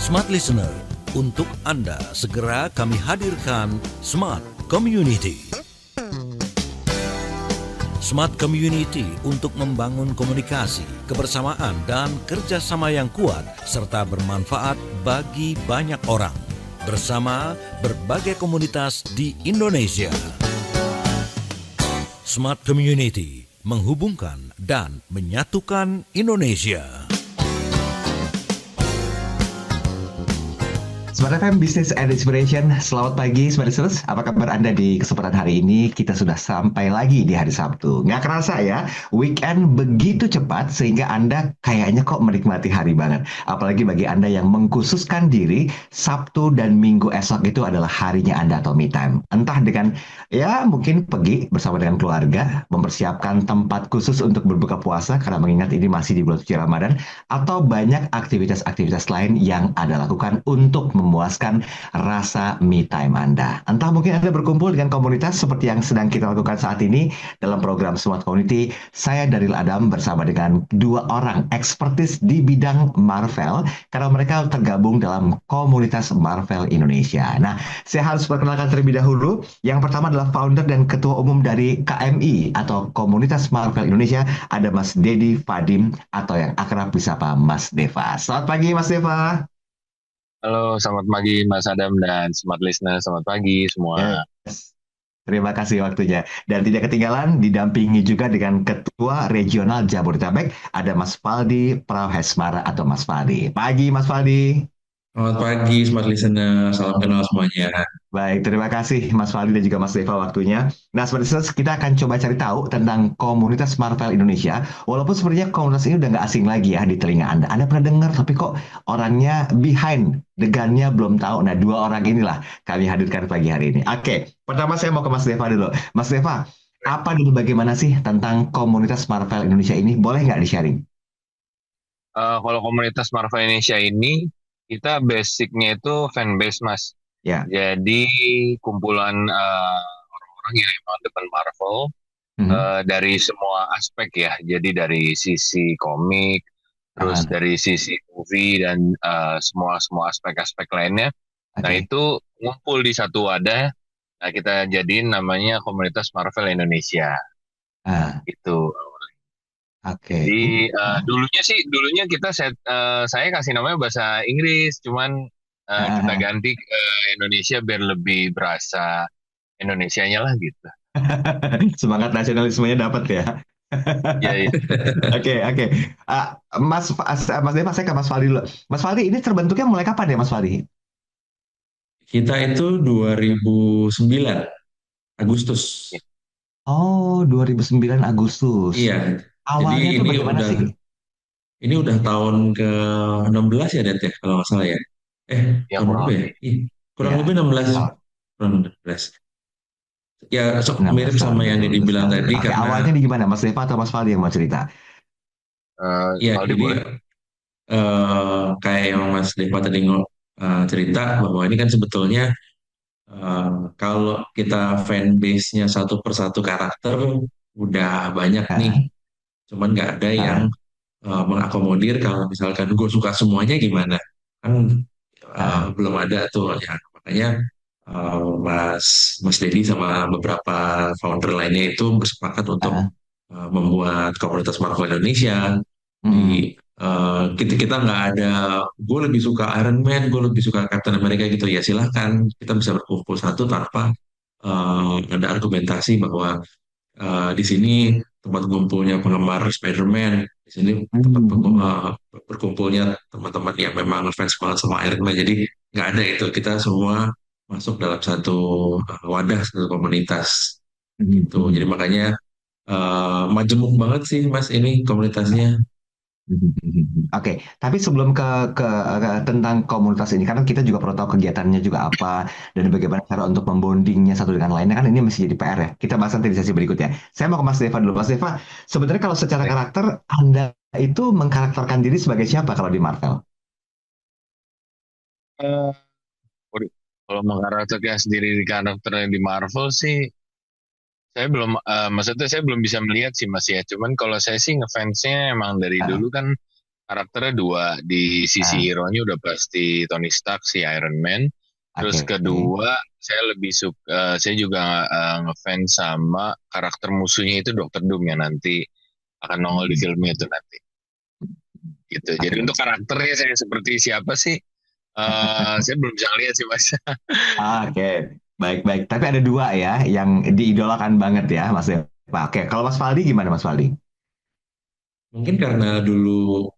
Smart Listener, untuk Anda segera kami hadirkan Smart Community. Smart Community untuk membangun komunikasi, kebersamaan, dan kerjasama yang kuat serta bermanfaat bagi banyak orang bersama berbagai komunitas di Indonesia. Smart Community menghubungkan dan menyatukan Indonesia. Smart FM Business and Inspiration, selamat pagi Smart Listeners. Apa kabar Anda di kesempatan hari ini? Kita sudah sampai lagi di hari Sabtu. Nggak kerasa ya, weekend begitu cepat sehingga Anda kayaknya kok menikmati hari banget. Apalagi bagi Anda yang mengkhususkan diri, Sabtu dan Minggu esok itu adalah harinya Anda atau me time. Entah dengan, ya mungkin pergi bersama dengan keluarga, mempersiapkan tempat khusus untuk berbuka puasa karena mengingat ini masih di bulan suci Ramadan, atau banyak aktivitas-aktivitas lain yang Anda lakukan untuk memuaskan rasa me time Anda. Entah mungkin Anda berkumpul dengan komunitas seperti yang sedang kita lakukan saat ini dalam program Smart Community. Saya Daryl Adam bersama dengan dua orang ekspertis di bidang Marvel karena mereka tergabung dalam komunitas Marvel Indonesia. Nah, saya harus perkenalkan terlebih dahulu. Yang pertama adalah founder dan ketua umum dari KMI atau Komunitas Marvel Indonesia, ada Mas Dedi Fadim atau yang akrab disapa Mas Deva. Selamat pagi Mas Deva. Halo, selamat pagi Mas Adam dan Smart Listener. Selamat pagi semua. Yes. Terima kasih waktunya. Dan tidak ketinggalan didampingi juga dengan Ketua Regional Jabodetabek, ada Mas Faldi Prahesmara atau Mas Faldi. Pagi Mas Faldi. Selamat pagi, Smart Listener. Salam kenal semuanya. Baik, terima kasih Mas Faldi dan juga Mas Deva waktunya. Nah, seperti kita akan coba cari tahu tentang komunitas Marvel Indonesia. Walaupun sebenarnya komunitas ini udah nggak asing lagi ya di telinga Anda. Anda pernah dengar, tapi kok orangnya behind the gun-nya belum tahu. Nah, dua orang inilah kami hadirkan pagi hari ini. Oke, pertama saya mau ke Mas Deva dulu. Mas Deva, apa dulu bagaimana sih tentang komunitas Marvel Indonesia ini? Boleh nggak di-sharing? Kalau komunitas Marvel Indonesia ini, kita basicnya itu fanbase, Mas. Ya. Jadi kumpulan orang-orang yang emang depan Marvel dari semua aspek ya. Jadi dari sisi komik, terus dari sisi movie dan semua aspek-aspek lainnya. Okay. Nah itu ngumpul di satu wadah. Nah kita jadiin namanya komunitas Marvel Indonesia. Gitu. Oke. Jadi dulunya kita saya kasih namanya bahasa Inggris, cuman kita ganti ke Indonesia biar lebih berasa Indonesianya lah gitu. Semangat nasionalismenya dapat ya. Iya. Oke. Mas Deva, saya ke Mas Faldi dulu. Mas Faldi, ini terbentuknya mulai kapan ya Mas Faldi? Kita itu 2009 Agustus. Oh, 2009 Agustus. Iya. Awalnya jadi tuh bagaimana sih? Ini udah tahun ke-16 ya, Det, ya, kalau nggak salah ya. Kurang lebih 16. Kurang 16. Ya, mirip sama yang dibilang tadi. Karena awalnya di gimana, Mas Deva atau Mas Faldi yang mau cerita? Jadi kayak yang Mas Deva tadi cerita bahwa ini kan sebetulnya kalau kita fanbase-nya satu persatu karakter udah banyak nih, cuman nggak ada yang mengakomodir. Kalau misalkan gue suka semuanya gimana, kan belum ada tuh ya. Makanya Mas Dedi sama beberapa founder lainnya itu bersepakat untuk membuat komunitas Marvel Indonesia. Kita nggak ada gue lebih suka Iron Man, gue lebih suka Captain America gitu ya, silahkan kita bisa berkumpul satu tanpa ada argumentasi bahwa di sini tempat kumpulnya penggemar Spider-Man, di sini tempat berkumpulnya teman-teman yang memang fans banget sama Iron Man. Jadi nggak ada itu, kita semua masuk dalam satu wadah, satu komunitas gitu. Jadi makanya majemuk banget sih Mas ini komunitasnya. Oke, tapi sebelum ke tentang komunitas ini, karena kita juga perlu tahu kegiatannya juga apa dan bagaimana cara untuk membondingnya satu dengan lainnya, kan ini masih jadi PR ya. Kita bahas nanti di sesi berikutnya. Saya mau ke Mas Deva dulu. Mas Deva, sebenarnya kalau secara karakter Anda itu mengkarakterkan diri sebagai siapa kalau di Marvel? Kalau mengkarakterkan sendiri di karakter di Marvel sih, maksudnya saya belum bisa melihat sih Mas ya. Cuman kalau saya sih ngefansnya emang dari dulu kan karakternya dua. Di sisi Ah, hero-nya udah pasti Tony Stark si Iron Man. Terus oke. kedua, saya lebih suka, saya juga ngefans sama karakter musuhnya itu Doctor Doom yang nanti akan nongol di Hmm, filmnya itu nanti. Gitu. Jadi oke. untuk karakternya saya seperti siapa sih? Saya belum bisa lihat sih Mas. Oke, baik-baik. Tapi ada dua ya yang diidolakan banget ya, Mas Deva. Oke, kalau Mas Faldi gimana, Mas Faldi? Mungkin karena dulu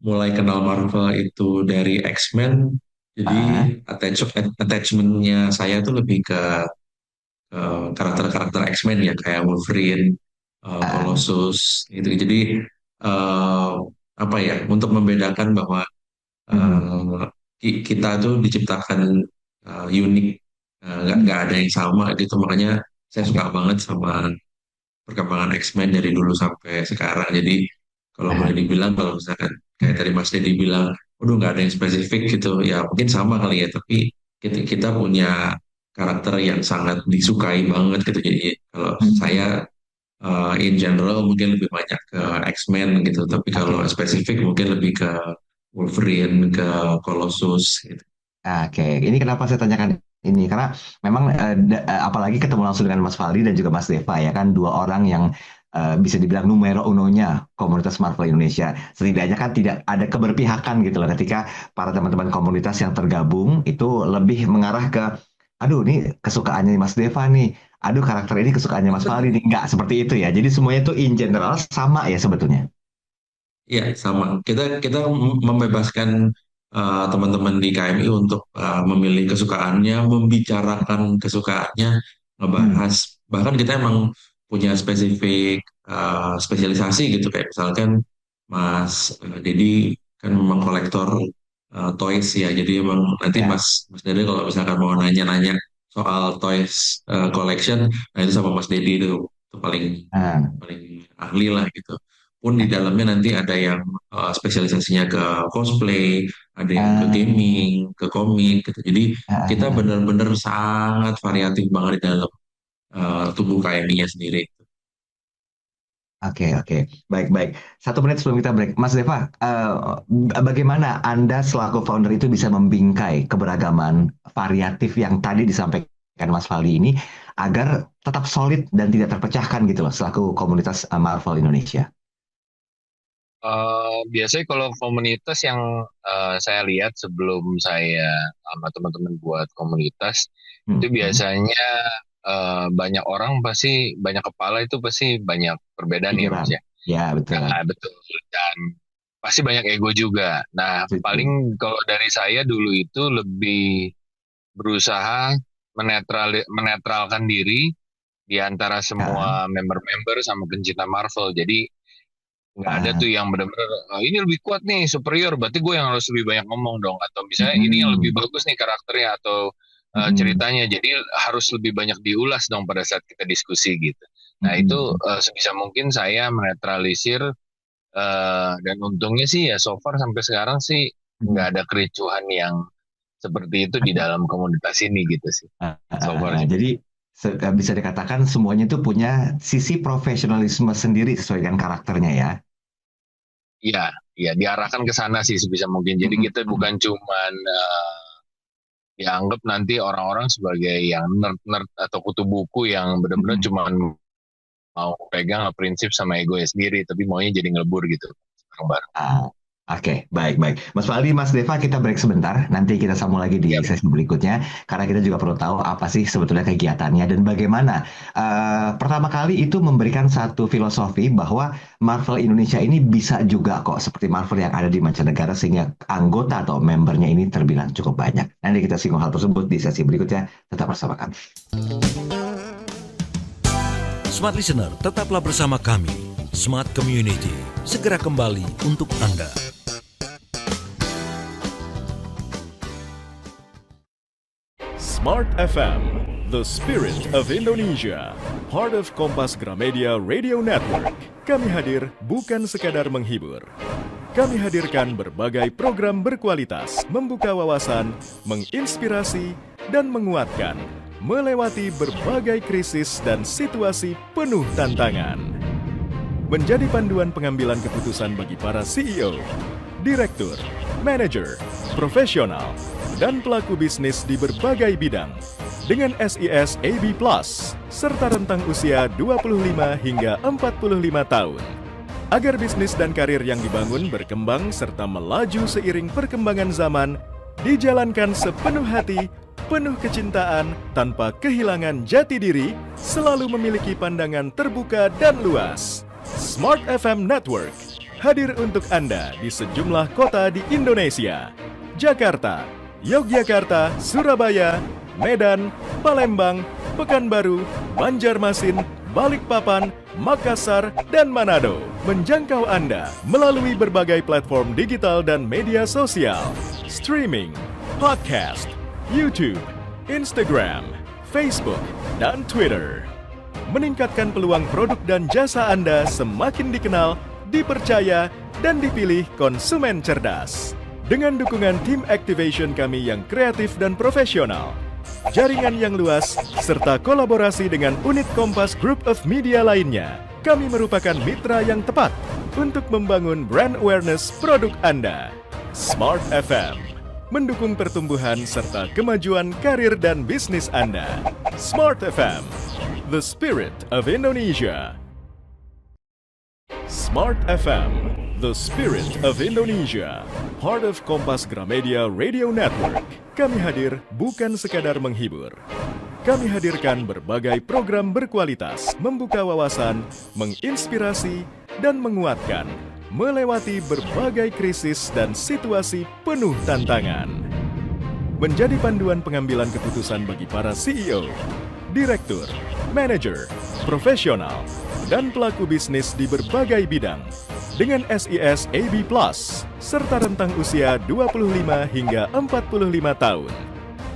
mulai kenal Marvel itu dari X-Men, jadi Ah, attachment-nya saya tuh lebih ke karakter-karakter X-Men ya, kayak Wolverine, ah, Colossus, gitu. Jadi eh, apa ya, untuk membedakan bahwa mhm. kita tuh diciptakan unik, nggak ada yang sama gitu. Makanya saya suka banget sama perkembangan X-Men dari dulu sampai sekarang. Jadi kalau boleh Ah, dibilang, kalau misalkan kayak tadi Mas Dedi bilang, waduh nggak ada yang spesifik gitu, ya mungkin sama kali ya. Tapi kita punya karakter yang sangat disukai banget gitu. Jadi kalau mhm. saya in general mungkin lebih banyak ke X-Men gitu. Tapi kalau Oke. spesifik mungkin lebih ke Wolverine, ke Colossus gitu. Oke, ini kenapa saya tanyakan ini karena memang apalagi ketemu langsung dengan Mas Faldi dan juga Mas Deva ya kan dua orang yang bisa dibilang numero unonya komunitas Marvel Indonesia. Setidaknya kan tidak ada keberpihakan gitu loh ketika para teman-teman komunitas yang tergabung itu lebih mengarah ke aduh ini kesukaannya Mas Deva nih. Aduh karakter ini kesukaannya Mas Faldi nih. Enggak seperti itu ya. Jadi semuanya itu in general sama ya sebetulnya. Iya, sama. Kita membebaskan teman-teman di KMI untuk memilih kesukaannya, membicarakan kesukaannya, Hmm. ngebahas. Bahkan kita emang punya spesifik spesialisasi gitu, kayak misalkan Mas Dedi kan memang kolektor toys ya. Jadi emang nanti Ya. Mas Dedi kalau misalkan mau nanya-nanya soal toys collection, nah itu sama Mas Dedi itu paling Nah, paling ahli lah gitu. Pun di dalamnya nanti ada yang spesialisasinya ke cosplay, ada yang ke ah, gaming, ke komik gitu. Jadi ah, kita ah, ah. benar-benar sangat variatif banget di dalam tubuh KMI-nya sendiri. Oke, oke. Baik, baik. 1 menit sebelum kita break. Mas Deva, bagaimana Anda selaku founder itu bisa membingkai keberagaman variatif yang tadi disampaikan Mas Fali ini agar tetap solid dan tidak terpecahkan gitu loh selaku komunitas Marvel Indonesia? Biasanya kalau komunitas yang saya lihat sebelum saya sama teman-teman buat komunitas Hmm, itu hmm. biasanya banyak orang pasti banyak kepala itu pasti banyak perbedaan ya Mas Pikiran. ya. Ya, betul. Nah, betul dan pasti banyak ego juga. Nah Setuju. paling kalau dari saya dulu itu lebih berusaha menetralkan diri di antara Ya. semua member-member sama pencinta Marvel. Jadi nggak ada Ah, tuh yang benar-benar ini lebih kuat nih superior berarti gue yang harus lebih banyak ngomong dong atau misalnya ini yang lebih mm-mm, bagus nih karakternya atau mm-mm, ceritanya jadi harus lebih banyak diulas dong pada saat kita diskusi gitu. Nah itu mm-mm, sebisa mungkin saya menetralisir dan untungnya sih ya so far sampai sekarang sih mm-mm. nggak ada kericuhan yang seperti itu di dalam komunitas ini gitu sih so far sih. Jadi bisa dikatakan semuanya itu punya sisi profesionalisme sendiri sesuai dengan karakternya ya. Iya, ya diarahkan ke sana sih sebisa mungkin. Jadi Mm-mm. kita bukan cuman dianggap nanti orang-orang sebagai yang nerd-nerd atau kutu buku yang benar-benar Mm-mm. cuma mau pegang prinsip sama ego sendiri, tapi maunya jadi ngelebur gitu. Bareng-bareng. Ah, oke, baik, baik. Mas Faldi, Mas Deva, kita break sebentar. Nanti kita sambung lagi di Siap. sesi berikutnya. Karena kita juga perlu tahu apa sih sebetulnya kegiatannya dan bagaimana. Pertama kali itu memberikan satu filosofi bahwa Marvel Indonesia ini bisa juga kok seperti Marvel yang ada di mancanegara sehingga anggota atau membernya ini terbilang cukup banyak. Nanti kita singgung hal tersebut di sesi berikutnya. Tetap bersama kami. Smart Listener, tetaplah bersama kami. Smart Community, segera kembali untuk Anda. Smart FM, the spirit of Indonesia. Part of Kompas Gramedia Radio Network. Kami hadir bukan sekadar menghibur. Kami hadirkan berbagai program berkualitas, membuka wawasan, menginspirasi, dan menguatkan, melewati berbagai krisis dan situasi penuh tantangan. menjadi panduan pengambilan keputusan bagi para CEO, direktur, manajer, profesional, dan pelaku bisnis di berbagai bidang dengan SIS AB Plus serta rentang usia 25 hingga 45 tahun. Agar bisnis dan karir yang dibangun berkembang serta melaju seiring perkembangan zaman, dijalankan sepenuh hati, penuh kecintaan, tanpa kehilangan jati diri, selalu memiliki pandangan terbuka dan luas. Smart FM Network hadir untuk Anda di sejumlah kota di Indonesia: Jakarta, Yogyakarta, Surabaya, Medan, Palembang, Pekanbaru, Banjarmasin, Balikpapan, Makassar, dan Manado. Menjangkau Anda melalui berbagai platform digital dan media sosial, streaming, podcast, YouTube, Instagram, Facebook, dan Twitter. Meningkatkan peluang produk dan jasa Anda semakin dikenal, dipercaya, dan dipilih konsumen cerdas. Dengan dukungan tim activation kami yang kreatif dan profesional, jaringan yang luas, serta kolaborasi dengan unit Kompas Group of Media lainnya, kami merupakan mitra yang tepat untuk membangun brand awareness produk Anda. Smart FM mendukung pertumbuhan serta kemajuan karir dan bisnis Anda. Smart FM, the spirit of Indonesia. Smart FM, the spirit of Indonesia. Part of Kompas Gramedia Radio Network. Kami hadir bukan sekadar menghibur. Kami hadirkan berbagai program berkualitas, membuka wawasan, menginspirasi, dan menguatkan, melewati berbagai krisis dan situasi penuh tantangan. Menjadi panduan pengambilan keputusan bagi para CEO, direktur, manajer, profesional, dan pelaku bisnis di berbagai bidang dengan SIS AB Plus serta rentang usia 25 hingga 45 tahun.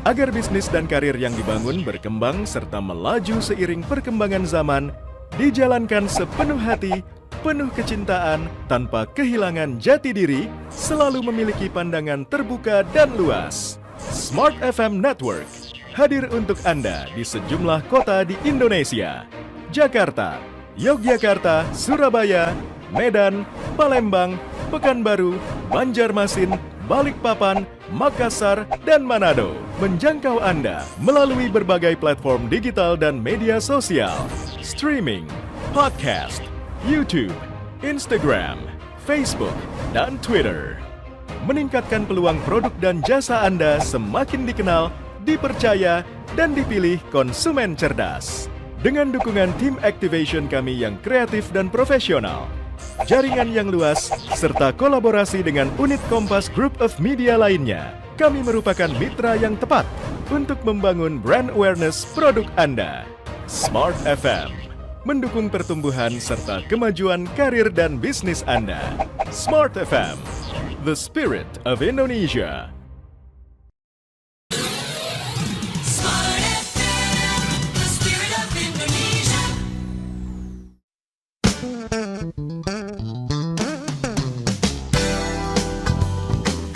Agar bisnis dan karir yang dibangun berkembang serta melaju seiring perkembangan zaman, dijalankan sepenuh hati, penuh kecintaan, tanpa kehilangan jati diri, selalu memiliki pandangan terbuka dan luas. Smart FM Network hadir untuk Anda di sejumlah kota di Indonesia: Jakarta, Yogyakarta, Surabaya, Medan, Palembang, Pekanbaru, Banjarmasin, Balikpapan, Makassar, dan Manado. Menjangkau Anda melalui berbagai platform digital dan media sosial, streaming, podcast, YouTube, Instagram, Facebook, dan Twitter. Meningkatkan peluang produk dan jasa Anda semakin dikenal, dipercaya, dan dipilih konsumen cerdas. Dengan dukungan tim activation kami yang kreatif dan profesional, jaringan yang luas, serta kolaborasi dengan unit Kompas Group of Media lainnya, kami merupakan mitra yang tepat untuk membangun brand awareness produk Anda. Smart FM mendukung pertumbuhan serta kemajuan karir dan bisnis Anda. Smart FM, the spirit of Indonesia. Smart FM, the spirit of Indonesia.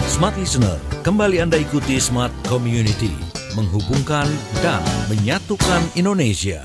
Smart Listener, kembali Anda ikuti Smart Community, menghubungkan dan menyatukan Indonesia.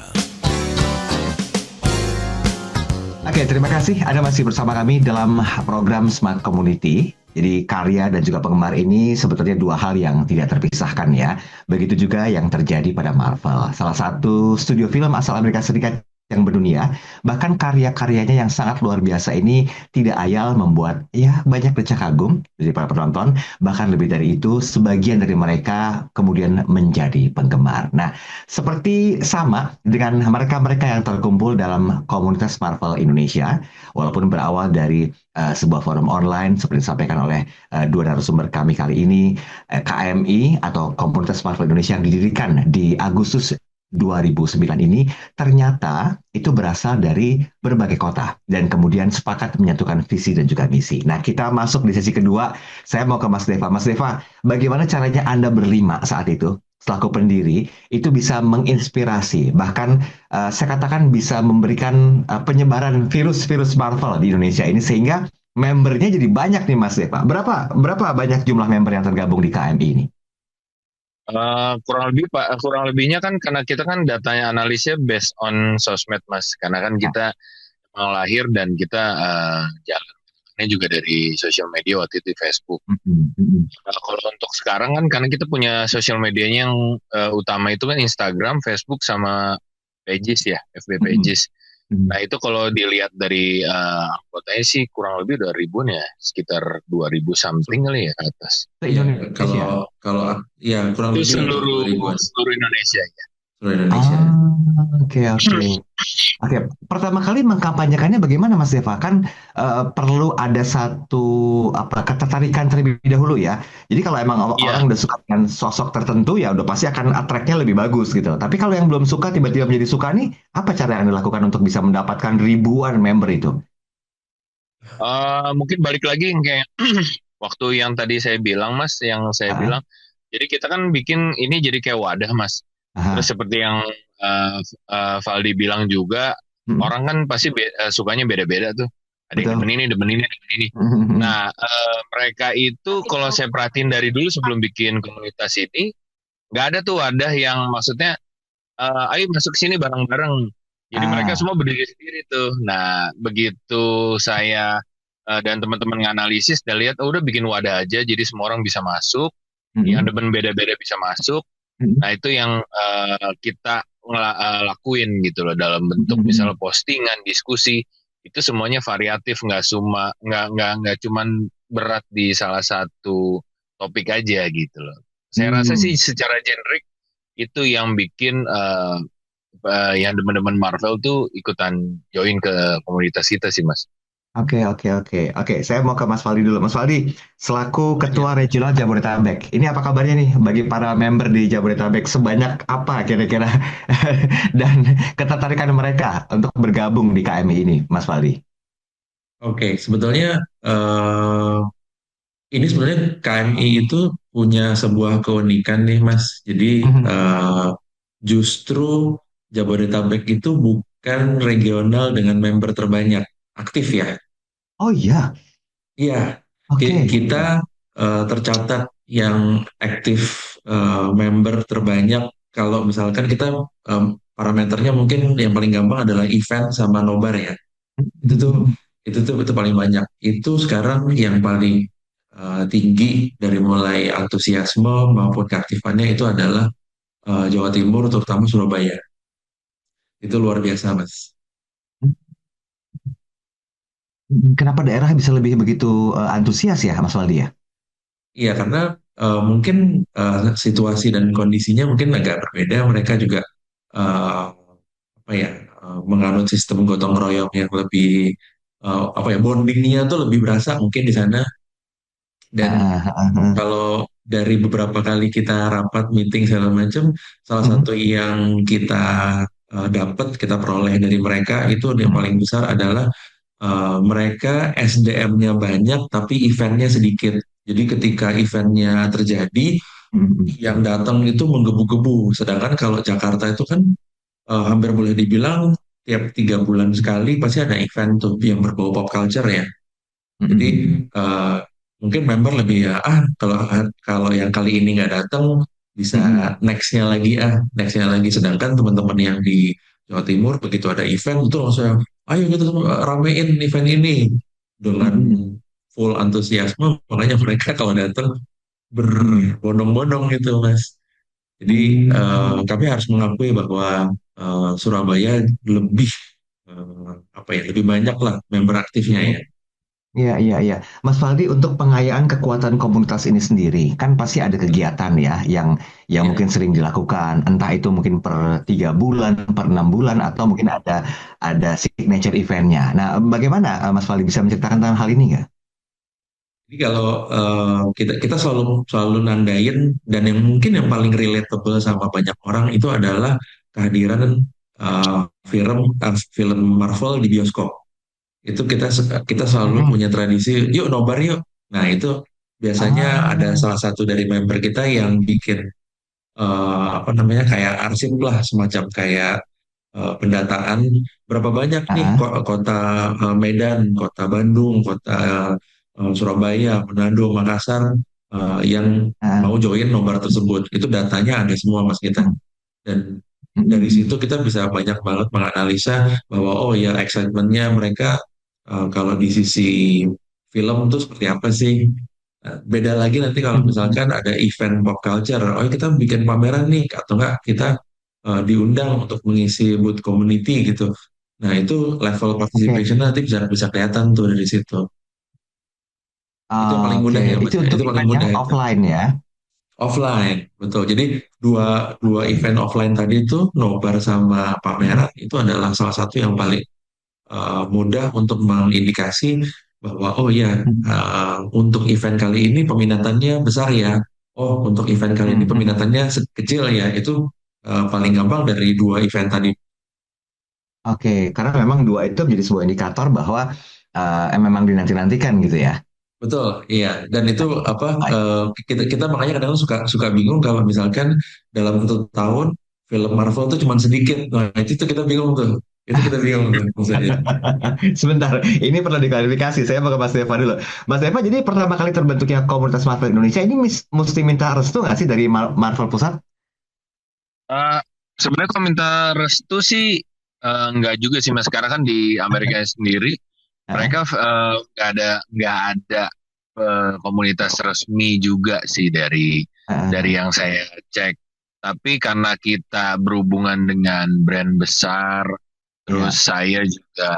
Oke, terima kasih Anda masih bersama kami dalam program Smart Community. Jadi karya dan juga penggemar ini sebetulnya dua hal yang tidak terpisahkan ya. Begitu juga yang terjadi pada Marvel, salah satu studio film asal Amerika Serikat yang berdunia. Bahkan karya-karyanya yang sangat luar biasa ini tidak ayal membuat ya banyak decak kagum dari para penonton. Bahkan lebih dari itu, sebagian dari mereka kemudian menjadi penggemar. Nah, seperti sama dengan mereka-mereka yang terkumpul dalam komunitas Marvel Indonesia, walaupun berawal dari sebuah forum online seperti disampaikan oleh dua narasumber kami kali ini, KMI atau Komunitas Marvel Indonesia yang didirikan di Agustus 2009 ini ternyata itu berasal dari berbagai kota dan kemudian sepakat menyatukan visi dan juga misi. Nah, kita masuk di sesi kedua. Saya mau ke Mas Deva. Mas Deva, bagaimana caranya Anda berlima saat itu selaku pendiri itu bisa menginspirasi, bahkan saya katakan bisa memberikan penyebaran virus-virus Marvel di Indonesia ini sehingga membernya jadi banyak nih Mas Deva. Berapa banyak jumlah member yang tergabung di KMI ini? Kurang lebih Pak, kurang lebihnya kan karena kita kan datanya analisnya based on sosmed Mas, karena kan kita lahir dan kita jalannya juga dari sosial media waktu itu di Facebook. Nah, kalau untuk sekarang kan karena kita punya sosial medianya yang utama itu kan Instagram, Facebook sama pages ya, FB pages. Nah itu kalau dilihat dari anggotanya sih kurang lebih udah ribuan ya, sekitar 2.000 something kali ya ke atas. Se-Indonesia. Kalau ya kurang Itu lebih seluruh 2.000-an Indonesia ya. seluruh Indonesia. Oke, oke. Oke, pertama kali mengkampanyekannya bagaimana Mas Deva? Kan perlu ada satu ketertarikan terlebih dahulu ya. Jadi kalau emang Iya. orang udah suka dengan sosok tertentu ya udah pasti akan attract-nya lebih bagus gitu. Tapi kalau yang belum suka tiba-tiba menjadi suka nih, apa cara yang dilakukan untuk bisa mendapatkan ribuan member itu? Mungkin balik lagi yang kayak waktu yang tadi saya bilang Mas, yang saya Ah, bilang, jadi kita kan bikin ini jadi kayak wadah Mas. aha, Terus seperti yang Valdi bilang juga, mm, orang kan pasti sukanya beda-beda tuh. Ada yang betul. demen ini, demen ini, demen ini. Nah, mereka itu kalau saya perhatiin dari dulu sebelum bikin komunitas ini, nggak ada tuh wadah yang maksudnya, ayo masuk sini bareng-bareng. Jadi mereka Ah, semua berdiri sendiri tuh. Nah, begitu saya dan teman-teman nganalisis, dan lihat, oh, udah bikin wadah aja, jadi semua orang bisa masuk, yang mm, demen beda-beda bisa masuk. mm, Nah, itu yang kita lakuin gitu loh dalam bentuk misalnya postingan, diskusi, itu semuanya variatif, nggak cuman berat di salah satu topik aja gitu loh. Saya rasa sih mm. secara generik itu yang bikin yang demen-demen Marvel tuh ikutan join ke komunitas kita sih Mas. Oke, oke, oke. Oke, saya mau ke Mas Faldi dulu. Mas Faldi, selaku Ya. Ketua Regional Jabodetabek, ini apa kabarnya nih bagi para member di Jabodetabek? Sebanyak apa kira-kira dan ketertarikan mereka untuk bergabung di KMI ini, Mas Faldi? Oke, sebetulnya ini sebenarnya KMI itu punya sebuah keunikan nih Mas. Jadi Mhm. justru Jabodetabek itu bukan regional dengan member terbanyak aktif ya. Oh iya, Iya, oke. kita tercatat yang aktif member terbanyak kalau misalkan kita em, parameternya mungkin yang paling gampang adalah event sama nobar ya. Itu tuh itu paling banyak. Itu sekarang yang paling tinggi dari mulai antusiasme maupun keaktifannya itu adalah Jawa Timur terutama Surabaya. Itu luar biasa, Mas. Kenapa daerah bisa lebih begitu antusias ya, Mas Faldi ya? Iya, karena mungkin situasi dan kondisinya mungkin agak berbeda. Mereka juga eh, apa ya menganut sistem gotong royong yang lebih apa ya bondingnya tuh lebih berasa mungkin di sana. Dan Ah, ah, ah. kalau dari beberapa kali kita rapat meeting segala macam, salah Mhm, satu yang kita dapat kita peroleh dari mereka itu yang mhm, paling besar adalah mereka SDM-nya banyak tapi eventnya sedikit. Jadi ketika eventnya terjadi, mhm, yang datang itu menggebu-gebu. Sedangkan kalau Jakarta itu kan hampir boleh dibilang tiap 3 bulan sekali pasti ada event tuh yang berbau pop culture ya. mhm, Jadi mhm, eh, mungkin member lebih ya kalau kalau yang kali ini nggak datang bisa mhm, nextnya lagi. Sedangkan teman-teman yang di Jawa Timur begitu ada event itu langsung ayo kita ramein event ini dengan mhm, full antusiasme. Makanya mereka kalau datang mhm, berbondong-bondong gitu Mas. Jadi mhm. kami harus mengakui bahwa Surabaya lebih apa ya lebih banyak lah member aktifnya ya. Iya, iya, iya. Mas Faldi, untuk pengayaan kekuatan komunitas ini sendiri, kan pasti ada kegiatan ya yang Ya. mungkin sering dilakukan. Entah itu mungkin per 3 bulan, per 6 bulan, atau mungkin ada signature eventnya. Nah, bagaimana Mas Faldi bisa menceritakan tentang hal ini nggak? Jadi kalau kita kita selalu selalu nandain dan yang mungkin yang paling relatable sama banyak orang itu adalah kehadiran film Marvel di bioskop. Itu kita selalu Mhm. punya tradisi, yuk nobar yuk. Nah itu biasanya ada Ah, salah satu dari member kita yang bikin apa namanya kayak arsip lah semacam kayak pendataan berapa banyak nih ah, kota Medan, kota Bandung, kota Surabaya, Manado, Makassar yang ah. mau join nobar tersebut. Itu datanya ada semua mas kita. Hmm. Dan Dari situ kita bisa banyak banget menganalisa bahwa oh ya excitementnya mereka kalau di sisi film tuh seperti apa sih. Nah, beda lagi nanti kalau misalkan ada event pop culture, oh ya kita bikin pameran nih, atau enggak kita diundang untuk mengisi booth community gitu. Nah itu level Oke. participation nanti bisa bisa kelihatan tuh dari situ. Itu yang paling Oke, mudah ya mas itu ya. untuk Itu paling event yang mudah itu. offline ya. Offline, betul. Jadi dua dua event offline tadi itu nobar sama pameran itu adalah salah satu yang paling mudah untuk mengindikasi bahwa oh ya untuk event kali ini peminatannya besar ya. Oh untuk event kali ini peminatannya kecil ya. Itu paling gampang dari dua event tadi. Oke, karena memang dua itu menjadi sebuah indikator bahwa memang dinanti-nantikan gitu ya. Betul, iya. Dan itu apa Baik. kita kita makanya kadang suka suka bingung kalau misalkan dalam satu tahun film Marvel tuh cuma sedikit. Nah itu kita bingung tuh. Itu kita bingung tuh maksudnya. Sebentar, ini perlu diklarifikasi. Saya mau ke Mas Deva dulu. Mas Deva, jadi pertama kali terbentuknya komunitas Marvel Indonesia ini mesti minta restu nggak sih dari Marvel Pusat? Eh, Sebenarnya kalau minta restu sih nggak juga sih mas. Karena kan di Amerika sendiri Hah? mereka nggak ada komunitas resmi juga sih dari Ah, yang saya cek. Tapi karena kita berhubungan dengan brand besar, terus ya. saya juga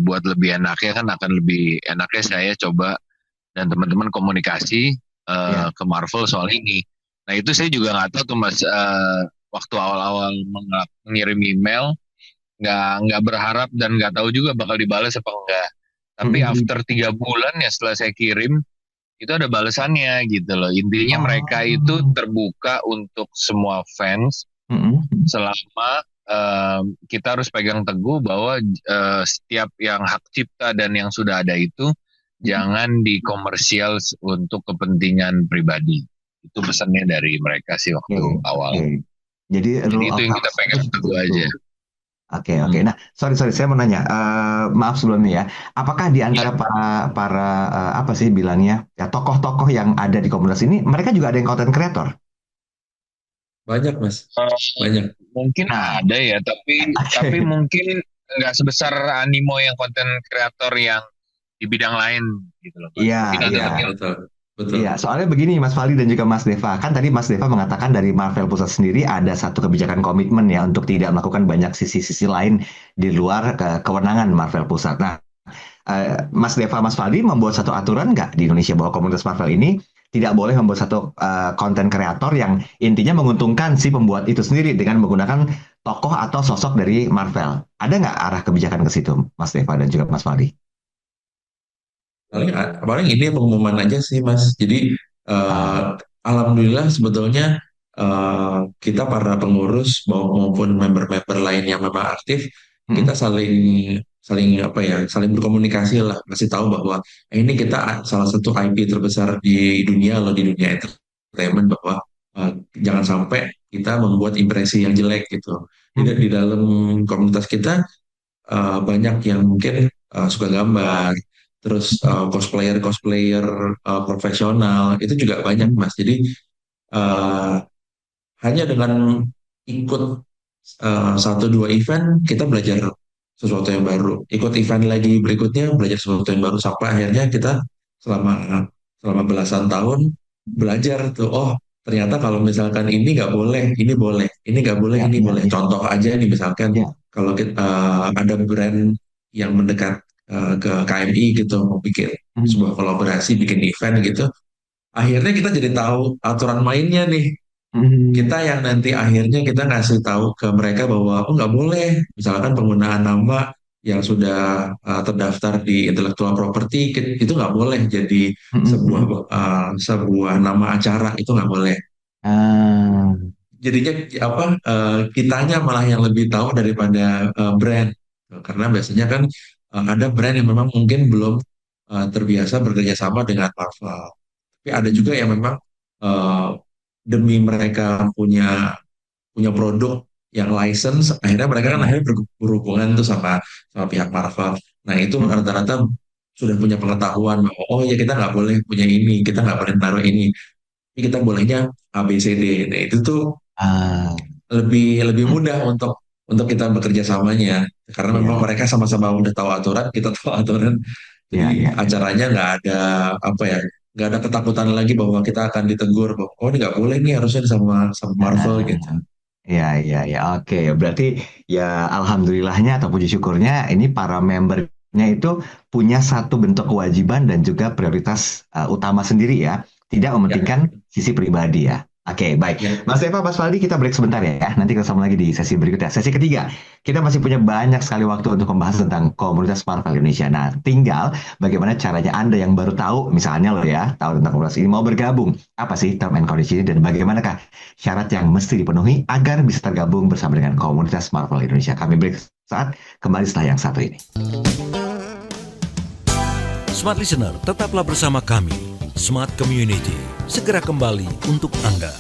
buat lebih enaknya kan akan lebih enaknya saya coba dan teman-teman komunikasi Ya. ke Marvel soal ini. Nah itu saya juga nggak tahu tuh mas, waktu awal-awal mengirim email nggak berharap dan nggak tahu juga bakal dibalas apa enggak. Tapi Mm-mm. after 3 bulan ya setelah saya kirim itu ada balasannya gitu loh. Intinya mereka itu Oh. terbuka untuk semua fans Mm-mm. selama kita harus pegang teguh bahwa setiap yang hak cipta dan yang sudah ada itu jangan dikomersial untuk kepentingan pribadi. Itu pesannya dari mereka sih Oke, waktu awal. oke. Jadi Jadi rule itu of yang kita thumbs pegang seperti teguh itu. aja. Oke, oke. Hmm. Nah, sorry, saya mau nanya. Maaf sebelumnya ya. Apakah di Ya, antara para para apa sih bilangnya ya tokoh-tokoh yang ada di komunitas ini, mereka juga ada yang content creator? Banyak mas, banyak. mungkin Nah, ada ya, tapi oke. mungkin nggak sebesar animo yang konten kreator yang di bidang lain gitu loh, Mas. Iya, Mungkin iya. agak kecil. Betul, betul. Iya, soalnya begini Mas Fali dan juga Mas Deva. Kan tadi Mas Deva mengatakan dari Marvel Pusat sendiri ada satu kebijakan komitmen ya untuk tidak melakukan banyak sisi-sisi lain di luar kewenangan Marvel Pusat. Nah, Mas Deva, Mas Faldi membuat satu aturan nggak di Indonesia bahwa komunitas Marvel ini tidak boleh membuat satu konten kreator yang intinya menguntungkan si pembuat itu sendiri dengan menggunakan tokoh atau sosok dari Marvel. Ada nggak arah kebijakan ke situ, Mas Deva dan juga Mas Faldi? Paling ini pengumuman aja sih Mas. Jadi eh, Ah, alhamdulillah sebetulnya kita para pengurus maupun member-member lain yang memang aktif, kita mm, saling saling apa ya, saling berkomunikasi lah, kasih tahu bahwa ini kita salah satu IP terbesar di dunia loh, di dunia entertainment, bahwa eh, jangan sampai kita membuat impresi yang jelek gitu. Di mm, dalam komunitas kita banyak yang mungkin suka gambar, terus cosplayer-cosplayer profesional itu juga banyak mm, Mas. Jadi eh, hanya dengan ikut satu dua event kita belajar sesuatu yang baru. Ikut event lagi berikutnya belajar sesuatu yang baru sampai akhirnya kita selama selama belasan tahun belajar tuh. Oh ternyata kalau misalkan ini nggak boleh, ini boleh, ini nggak boleh, ya, ini ya, boleh. ya, Contoh aja nih misalkan ya, kalau kita, ada brand yang mendekat ke KMI gitu mau bikin mm, sebuah kolaborasi, bikin event gitu. Akhirnya kita jadi tahu aturan mainnya nih, kita mm, yang nanti akhirnya kita ngasih tahu ke mereka bahwa oh nggak boleh misalkan penggunaan nama yang sudah terdaftar di intellectual property itu nggak boleh jadi mm, sebuah mm. sebuah nama acara itu nggak boleh. Ah, Jadinya apa kitanya malah yang lebih tahu daripada brand. Karena biasanya kan ada brand yang memang mungkin belum terbiasa bekerja sama dengan Marvel, tapi ada juga yang memang eh, demi mereka punya punya produk yang license, akhirnya mereka kan ya, akhirnya berhubungan tuh sama sama pihak Marvel. Nah itu mm, rata-rata sudah punya pengetahuan bahwa oh ya kita nggak boleh punya ini, kita nggak boleh naruh ini, tapi kita bolehnya A B C D. Nah itu tuh ah. lebih lebih mudah untuk kita bekerja samanya karena memang Iya, mereka sama-sama udah tahu aturan, kita tahu aturan. iya, Jadi iya, iya. acaranya nggak ada apa ya, nggak ada ketakutan lagi bahwa kita akan ditegur bahwa oh ini nggak boleh nih harusnya sama sama Marvel gitu. Iya, iya, iya. Oke, berarti ya alhamdulillahnya atau puji syukurnya ini para membernya itu punya satu bentuk kewajiban dan juga prioritas utama sendiri ya. Tidak Ya, mementingkan sisi pribadi ya. Oke, baik. ya. Mas Eva, Mas Faldi, kita break sebentar ya. Nanti kita sambung lagi di sesi berikutnya. Sesi ketiga, kita masih punya banyak sekali waktu untuk membahas tentang komunitas Marvel Indonesia. Nah, tinggal bagaimana caranya Anda yang baru tahu, misalnya loh ya, tahu tentang komunitas ini mau bergabung. Apa sih term and condition ini dan bagaimanakah syarat yang mesti dipenuhi agar bisa tergabung bersama dengan komunitas Marvel Indonesia. Kami break saat kembali setelah yang satu ini. Smart Listener, tetaplah bersama kami. Smart Community, segera kembali untuk Anda.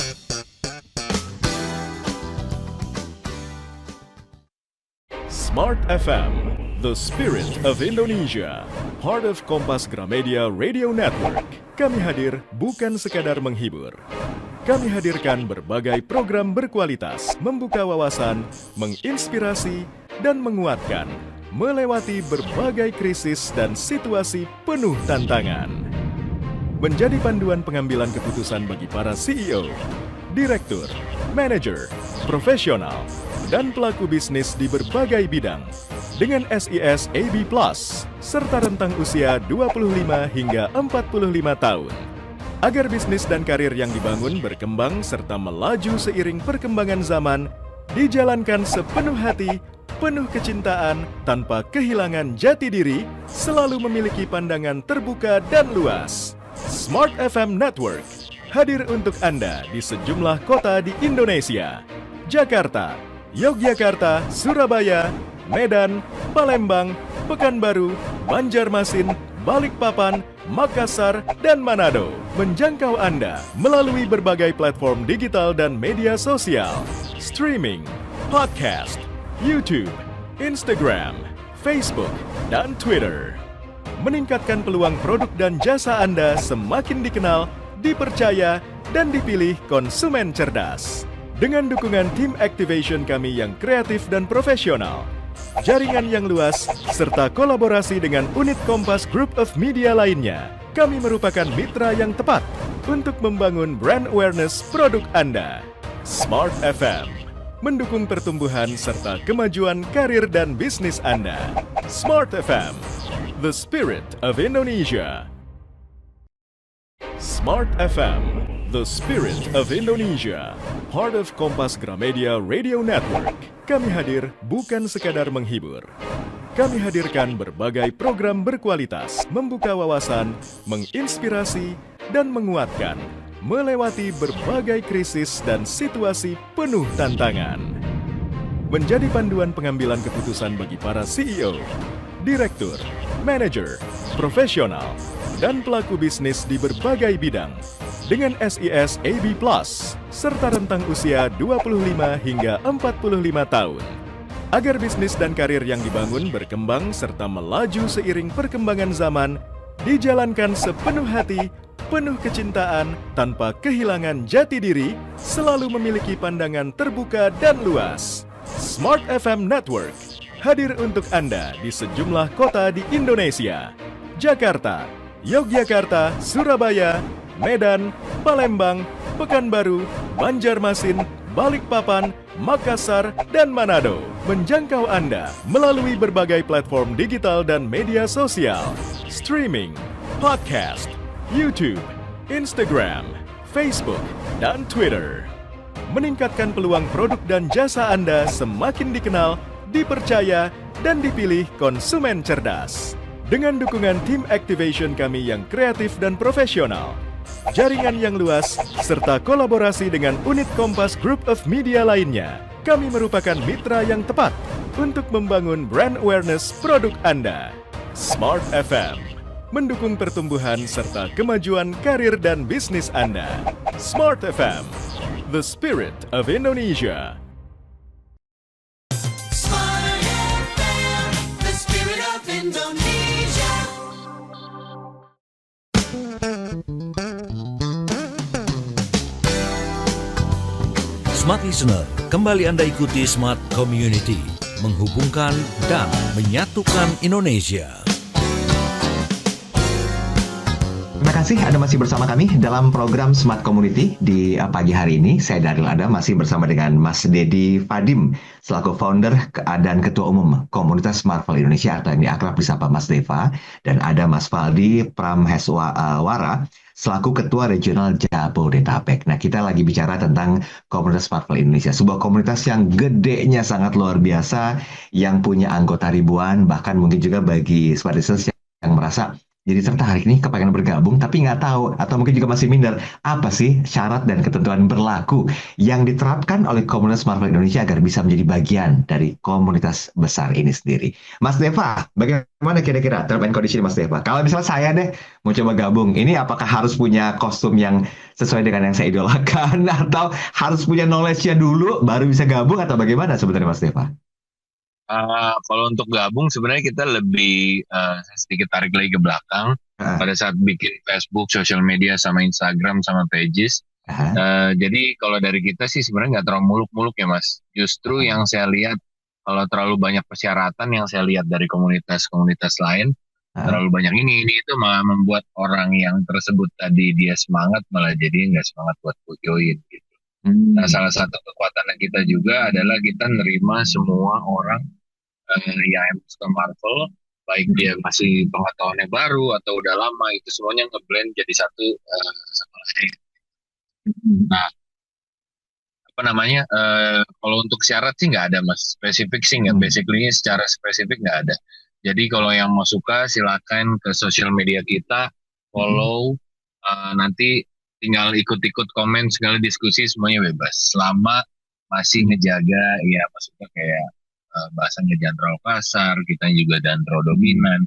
Smart FM, the spirit of Indonesia, part of Kompas Gramedia Radio Network. Kami hadir bukan sekadar menghibur. Kami hadirkan berbagai program berkualitas, membuka wawasan, menginspirasi, dan menguatkan, melewati berbagai krisis dan situasi penuh tantangan. Menjadi panduan pengambilan keputusan bagi para CEO, direktur, manajer, profesional, dan pelaku bisnis di berbagai bidang dengan SIS AB Plus serta rentang usia 25 hingga 45 tahun. Agar bisnis dan karir yang dibangun berkembang serta melaju seiring perkembangan zaman, dijalankan sepenuh hati, penuh kecintaan, tanpa kehilangan jati diri, selalu memiliki pandangan terbuka dan luas. Smart FM Network hadir untuk Anda di sejumlah kota di Indonesia. Jakarta, Yogyakarta, Surabaya, Medan, Palembang, Pekanbaru, Banjarmasin, Balikpapan, Makassar, dan Manado. Menjangkau Anda melalui berbagai platform digital dan media sosial, streaming, podcast, YouTube, Instagram, Facebook, dan Twitter. Meningkatkan peluang produk dan jasa Anda semakin dikenal, dipercaya, dan dipilih konsumen cerdas. Dengan dukungan tim activation kami yang kreatif dan profesional, jaringan yang luas, serta kolaborasi dengan unit Kompas Group of Media lainnya, kami merupakan mitra yang tepat untuk membangun brand awareness produk Anda. Smart FM mendukung pertumbuhan serta kemajuan karir dan bisnis Anda. Smart FM, the spirit of Indonesia. Smart FM, the spirit of Indonesia, part of Kompas Gramedia Radio Network. Kami hadir bukan sekadar menghibur. Kami hadirkan berbagai program berkualitas, membuka wawasan, menginspirasi, dan menguatkan, melewati berbagai krisis dan situasi penuh tantangan. Menjadi panduan pengambilan keputusan bagi para CEO, direktur, manajer, profesional, dan pelaku bisnis di berbagai bidang dengan SIS AB Plus serta rentang usia 25 hingga 45 tahun. Agar bisnis dan karir yang dibangun berkembang serta melaju seiring perkembangan zaman, dijalankan sepenuh hati, penuh kecintaan, tanpa kehilangan jati diri, selalu memiliki pandangan terbuka dan luas. Smart FM Network hadir untuk Anda di sejumlah kota di Indonesia. Jakarta, Yogyakarta, Surabaya, Medan, Palembang, Pekanbaru, Banjarmasin, Balikpapan, Makassar, dan Manado. Menjangkau Anda melalui berbagai platform digital dan media sosial, streaming, podcast, YouTube, Instagram, Facebook, dan Twitter. Meningkatkan peluang produk dan jasa Anda semakin dikenal, dipercaya, dan dipilih konsumen cerdas. Dengan dukungan tim activation kami yang kreatif dan profesional, jaringan yang luas, serta kolaborasi dengan unit Kompas Group of Media lainnya, kami merupakan mitra yang tepat untuk membangun brand awareness produk Anda. Smart FM mendukung pertumbuhan serta kemajuan karir dan bisnis Anda. Smart FM, the spirit of Indonesia. Smart FM, the spirit of Indonesia. Smart Listener, kembali Anda ikuti Smart Community, menghubungkan dan menyatukan Indonesia. Terima kasih Anda masih bersama kami dalam program Smart Community di pagi hari ini. Saya Daryl Adam masih bersama dengan Mas Dedi Fadim selaku founder dan ketua umum komunitas Smartful Indonesia atau yang akrab disapa Mas Deva, dan ada Mas Faldi Pramheswara selaku ketua regional Jabodetabek. Nah, kita lagi bicara tentang komunitas Smartful Indonesia, sebuah komunitas yang gedenya sangat luar biasa, yang punya anggota ribuan, bahkan mungkin juga bagi Smart Listeners yang merasa jadi tertarik nih, kepengen bergabung, tapi nggak tahu, atau mungkin juga masih minder, apa sih syarat dan ketentuan berlaku yang diterapkan oleh komunitas Smartful Indonesia agar bisa menjadi bagian dari komunitas besar ini sendiri. Mas Deva, bagaimana kira-kira term and condition Mas Deva? Kalau misalnya saya deh mau coba gabung, ini apakah harus punya kostum yang sesuai dengan yang saya idolakan, atau harus punya knowledge-nya dulu baru bisa gabung, atau bagaimana sebenarnya Mas Deva? Kalau untuk gabung sebenarnya kita lebih sedikit tarik lagi ke belakang. Pada saat bikin Facebook, social media, sama Instagram, sama pages. Jadi kalau dari kita sih sebenarnya nggak terlalu muluk-muluk ya Mas. Justru yang saya lihat, kalau terlalu banyak persyaratan yang saya lihat dari komunitas-komunitas lain, terlalu banyak ini itu malah membuat orang yang tersebut tadi dia semangat, malah jadi nggak semangat buat join gitu. Nah, salah satu kekuatan kita juga adalah kita nerima semua orang yang suka Marvel, baik dia masih pengetahuannya baru atau udah lama, itu semuanya ngeblend jadi satu sama lain. Nah, apa namanya? Kalau untuk syarat sih nggak ada Mas, spesifik sih nggak, basically secara spesifik nggak ada. Jadi kalau yang mau suka silakan ke sosial media kita, follow, nanti tinggal ikut-ikut komen, segala diskusi semuanya bebas. Selama masih ngejaga, ya maksudnya kayak bahasanya jangan terlalu kasar, kita juga jangan terlalu dominan.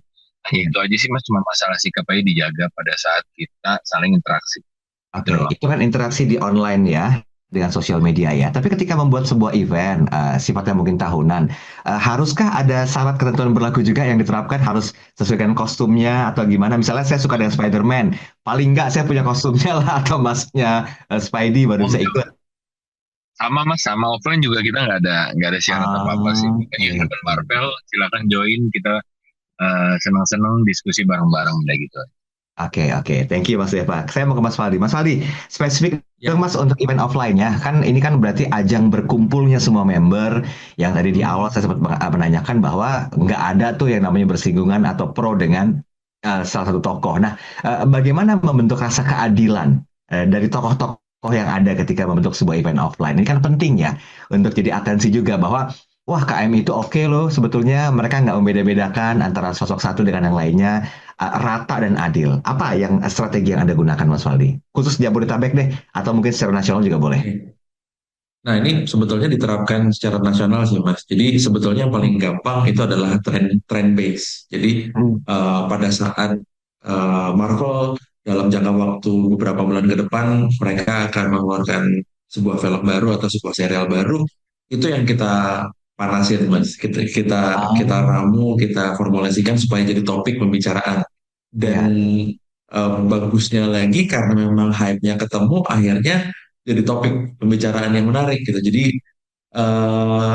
Hanya itu aja sih Mas, cuma masalah sikap aja dijaga pada saat kita saling interaksi. Oke, itu kan interaksi di online ya, dengan sosial media ya. Tapi ketika membuat sebuah event, sifatnya mungkin tahunan, haruskah ada syarat ketentuan berlaku juga yang diterapkan, harus sesuai dengan kostumnya atau gimana? Misalnya saya suka dengan Spider-Man, paling nggak saya punya kostumnya lah, atau masknya Spidey baru bisa ikut. Sama Mas, sama offline juga kita nggak ada syarat apa-apa sih. Yang nonton Marvel silakan join, kita senang-senang diskusi bareng-bareng udah gitu. Oke, thank you Mas Deva. Saya mau ke Mas Faldi. Mas Faldi, spesifik dong Mas untuk event offline ya. Kan ini kan berarti ajang berkumpulnya semua member, yang tadi di awal saya sempat menanyakan bahwa nggak ada tuh yang namanya bersinggungan atau pro dengan salah satu tokoh. Nah, bagaimana membentuk rasa keadilan dari tokoh-tokoh yang ada ketika membentuk sebuah event offline? Ini kan penting ya untuk jadi atensi juga bahwa wah, KM itu oke loh, sebetulnya mereka nggak membeda-bedakan antara sosok satu dengan yang lainnya, rata dan adil. Apa yang strategi yang Anda gunakan Mas Faldi? Khusus Jabodetabek deh, atau mungkin secara nasional juga boleh. Nah, ini sebetulnya diterapkan secara nasional sih Mas. Jadi sebetulnya yang paling gampang itu adalah trend base. Jadi pada saat Marvel dalam jangka waktu beberapa bulan ke depan mereka akan mengeluarkan sebuah film baru atau sebuah serial baru, itu yang kita panasin Mas, kita ramu, kita formulasikan supaya jadi topik pembicaraan. Dan bagusnya lagi karena memang hype-nya ketemu, akhirnya jadi topik pembicaraan yang menarik gitu. Jadi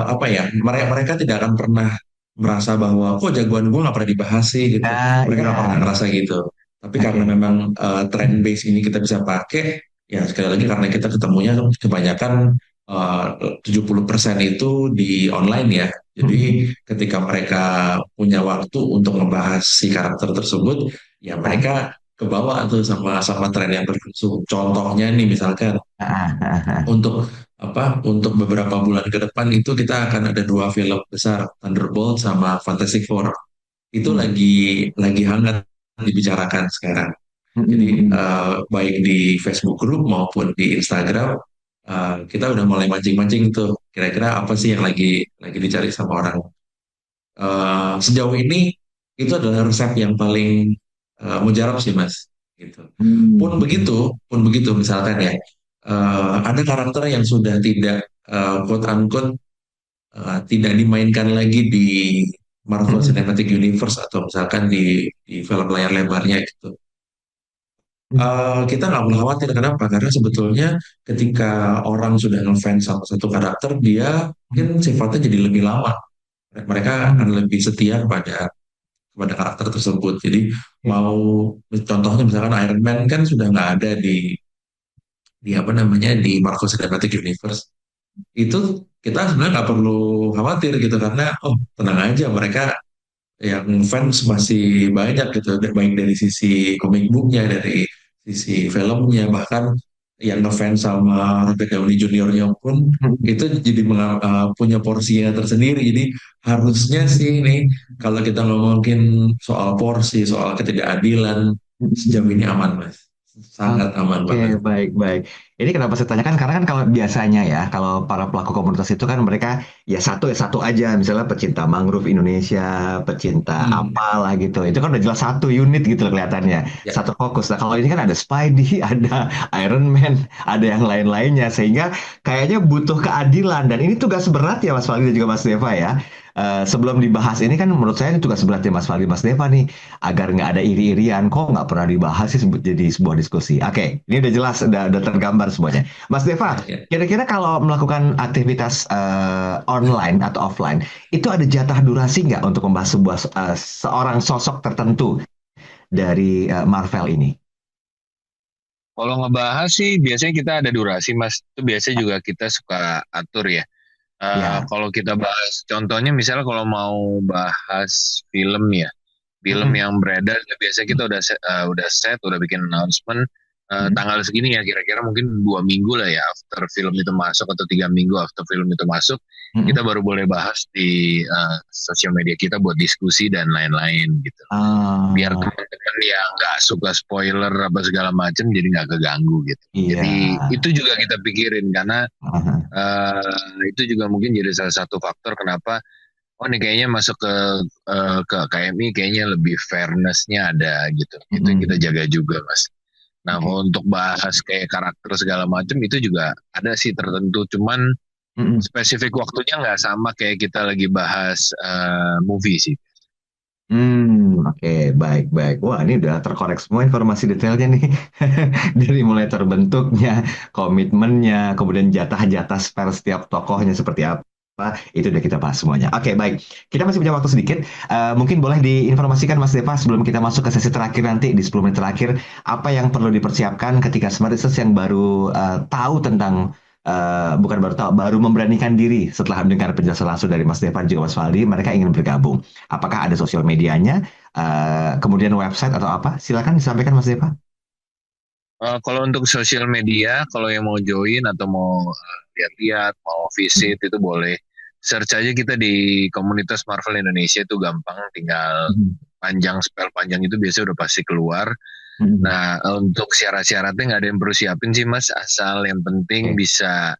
apa ya, mereka tidak akan pernah merasa bahwa kok jagoan gue nggak pernah dibahas sih gitu. Mereka nggak pernah ngerasa gitu. Tapi karena memang trend base ini kita bisa pakai, ya sekali lagi karena kita ketemunya kebanyakan 70% itu di online ya. Jadi ketika mereka punya waktu untuk membahas si karakter tersebut, ya mereka kebawa tuh sama tren yang berlangsung. Contohnya nih misalkan untuk beberapa bulan ke depan itu kita akan ada 2 film besar, Thunderbolt sama Fantastic Four. Itu lagi hangat dibicarakan sekarang. Jadi baik di Facebook group maupun di Instagram, kita udah mulai mancing-mancing tuh kira-kira apa sih yang lagi dicari sama orang. Sejauh ini itu adalah resep yang paling mujarab sih Mas gitu. Pun begitu misalkan ya, ada karakter yang sudah tidak quote unquote tidak dimainkan lagi di Marvel Cinematic Universe atau misalkan di film layar lebarnya gitu. kita nggak perlu khawatir. Kenapa? Karena sebetulnya ketika orang sudah ngefans sama satu karakter, dia mungkin sifatnya jadi lebih lama. Mereka akan lebih setia kepada karakter tersebut. Jadi mau contohnya misalkan Iron Man kan sudah nggak ada di apa namanya di Marvel Cinematic Universe. Itu kita sebenarnya nggak perlu khawatir gitu karena oh tenang aja mereka yang fans masih banyak gitu baik dari sisi comic booknya dari sisi filmnya bahkan yang ngefans sama Robert Downey Junior-nya pun itu jadi punya porsinya tersendiri jadi harusnya sih nih kalau kita ngomongin soal porsi soal ketidakadilan sejauh ini aman mas sangat aman Oke, banget. baik-baik. Ini kenapa saya tanyakan? Karena kan kalau biasanya ya, kalau para pelaku komunitas itu kan mereka ya satu aja. Misalnya pecinta mangrove Indonesia, pecinta Hmm, apalah gitu. Itu kan udah jelas satu unit gitu loh kelihatannya. ya, Satu fokus. Nah kalau ini kan ada Spidey, ada Iron Man, ada yang lain-lainnya. Sehingga kayaknya butuh keadilan. Dan ini tugas berat ya Mas Fadli dan juga Mas Deva ya. Sebelum dibahas ini kan menurut saya ini tugas beratnya Mas Fadli, Mas Deva nih agar nggak ada iri-irian kok nggak pernah dibahas sih jadi sebuah diskusi. Oke, ini udah jelas, udah tergambar semuanya. Mas Deva, ya, ya. kira-kira kalau melakukan aktivitas online atau offline, itu ada jatah durasi nggak untuk membahas seorang sosok tertentu dari Marvel ini? Kalau ngebahas sih biasanya kita ada durasi Mas. Itu biasanya juga kita suka atur ya. Ya. Kalau kita bahas, contohnya misalnya kalau mau bahas film ya, film Mm-mm. yang beredar, ya biasanya kita udah set, udah bikin announcement tanggal segini ya, kira-kira mungkin 2 minggu lah ya after film itu masuk atau 3 minggu after film itu masuk, kita Mm-mm. baru boleh bahas di sosial media kita buat diskusi dan lain-lain gitu. Biar Ah, teman-teman yang nggak suka spoiler apa segala macam jadi nggak keganggu gitu. iya. Jadi itu juga kita pikirin karena Ah, itu juga mungkin jadi salah satu faktor kenapa oh nih kayaknya masuk ke KMI kayaknya lebih fairness-nya ada gitu. Itu yang kita mm-mm. jaga juga Mas. Nah Oke. untuk bahas kayak karakter segala macam itu juga ada sih tertentu. Cuman Mm-mm. spesifik waktunya nggak sama kayak kita lagi bahas movie sih. Oke, baik-baik. Wah, ini udah terkorek semua informasi detailnya nih. Dari mulai terbentuknya, komitmennya, kemudian jatah-jatah per setiap tokohnya seperti apa. Itu udah kita bahas semuanya. Oke, baik. Kita masih punya waktu sedikit. Mungkin boleh diinformasikan Mas Deva sebelum kita masuk ke sesi terakhir nanti di 10 menit terakhir. Apa yang perlu dipersiapkan ketika Smart Research yang baru tahu tentang bukan baru tahu, baru memberanikan diri setelah mendengar penjelasan langsung dari Mas Devan juga Mas Faldi, mereka ingin bergabung. Apakah ada sosial medianya, kemudian website atau apa? Silakan disampaikan Mas Deva. Kalau untuk sosial media, kalau yang mau join atau mau lihat-lihat, mau visit itu boleh. Search aja kita di komunitas Marvel Indonesia itu gampang, tinggal spell panjang itu biasanya udah pasti keluar. Nah, untuk syarat-syaratnya nggak ada yang perlu siapin sih Mas, asal yang penting Oke. bisa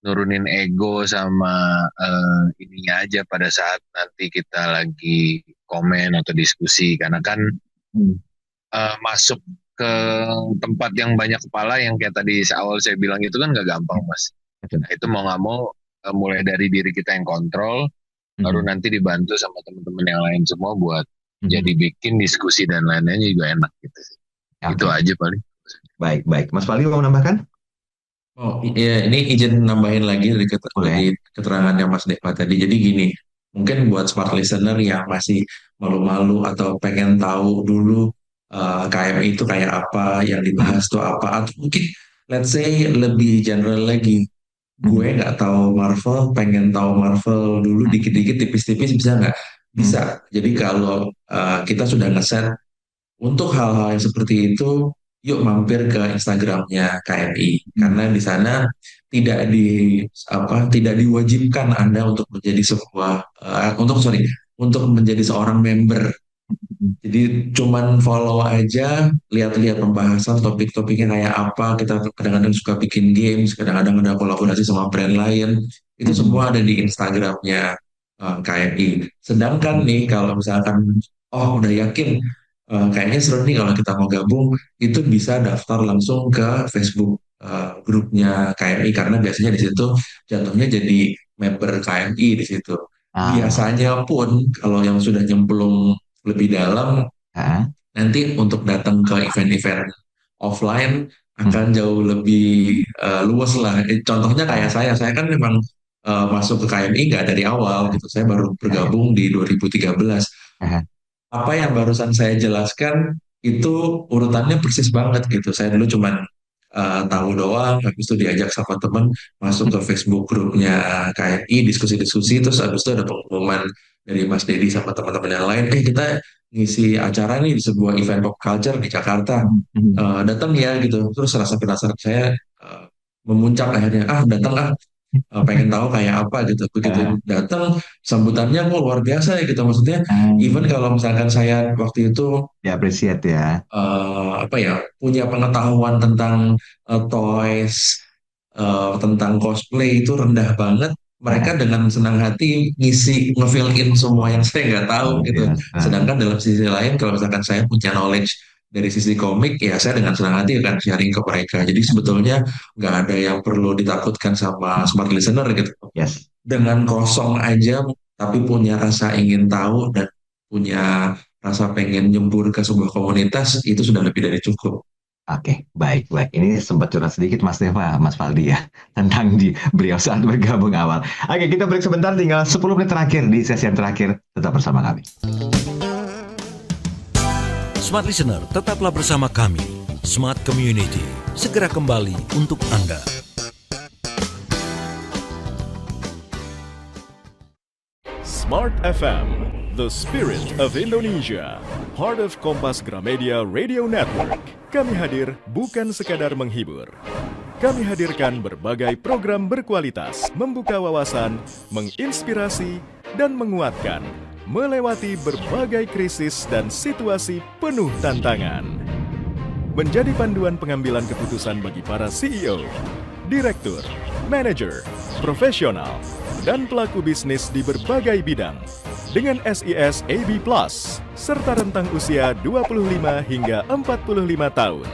nurunin ego sama ininya aja pada saat nanti kita lagi komen atau diskusi. Karena kan masuk ke tempat yang banyak kepala yang kayak tadi awal saya bilang itu kan nggak gampang Mas. Nah itu mau nggak mau mulai dari diri kita yang kontrol, baru nanti dibantu sama teman-teman yang lain semua buat jadi bikin diskusi dan lain-lainnya juga enak gitu sih. Itu Oke, aja paling. baik, baik. Mas Faldi mau menambahkan? Oh iya, ini izin nambahin lagi Boleh. dari keterangannya Mas Deva tadi. Jadi gini, mungkin buat smart listener yang masih malu-malu atau pengen tahu dulu KMI itu kayak apa, yang dibahas tuh apa, atau mungkin let's say lebih general lagi, gue nggak tahu Marvel, pengen tahu Marvel dulu dikit-dikit, tipis-tipis bisa nggak? Bisa. Jadi kalau kita sudah ngeset untuk hal-hal yang seperti itu, yuk mampir ke Instagramnya KMI karena di sana tidak diwajibkan Anda untuk menjadi sebuah untuk menjadi seorang member. Jadi cuman follow aja, lihat-lihat pembahasan topik-topiknya kayak apa. Kita kadang-kadang suka bikin games, kadang-kadang ada kolaborasi sama brand lain. Itu semua ada di Instagramnya KMI. Sedangkan nih kalau misalkan oh udah yakin kayaknya seru nih kalau kita mau gabung, itu bisa daftar langsung ke Facebook grupnya KMI karena biasanya di situ jatuhnya jadi member KMI di situ. Ah, Biasanya pun kalau yang sudah nyemplung lebih dalam ah, nanti untuk datang ke event-event offline akan jauh lebih luas lah. Contohnya kayak saya kan memang masuk ke KMI nggak dari awal gitu. Saya baru bergabung di 2013. Aha. Apa yang barusan saya jelaskan itu urutannya persis banget gitu. Saya dulu cuman tahu doang, habis itu diajak sama temen masuk ke Facebook grupnya KMI, diskusi-diskusi, terus habis itu ada pengumuman dari Mas Dedi sama teman-teman yang lain, kita ngisi acara nih di sebuah event pop culture di Jakarta. Datang ya gitu, terus rasa penasaran saya memuncak akhirnya, datang pengen tahu kayak apa gitu. Begitu datang sambutannya kok luar biasa ya gitu, maksudnya even kalau misalkan saya waktu itu Ya, appreciate ya. apa ya, punya pengetahuan tentang toys, tentang cosplay itu rendah banget. Mereka dengan senang hati ngisi nge-fill in semua yang saya nggak tahu gitu. Sedangkan dalam sisi lain kalau misalkan saya punya knowledge dari sisi komik, ya saya dengan senang hati akan sharing ke mereka. Jadi sebetulnya nggak ada yang perlu ditakutkan sama smart listener gitu. Yes. Dengan kosong aja, tapi punya rasa ingin tahu dan punya rasa pengen nyembur ke sebuah komunitas, itu sudah lebih dari cukup. Oke, baik. Ini sempat curhat sedikit Mas Deva, Mas Faldi ya, tentang beliau saat bergabung awal. Oke, kita break sebentar, tinggal 10 menit terakhir di sesi yang terakhir. Tetap bersama kami. Smart Listener, tetaplah bersama kami. Smart Community, segera kembali untuk Anda. Smart FM, the spirit of Indonesia, part of Kompas Gramedia Radio Network. Kami hadir bukan sekadar menghibur. Kami hadirkan berbagai program berkualitas, membuka wawasan, menginspirasi, dan menguatkan, melewati berbagai krisis dan situasi penuh tantangan. Menjadi panduan pengambilan keputusan bagi para CEO, direktur, manajer, profesional, dan pelaku bisnis di berbagai bidang dengan SIS AB+, serta rentang usia 25 hingga 45 tahun.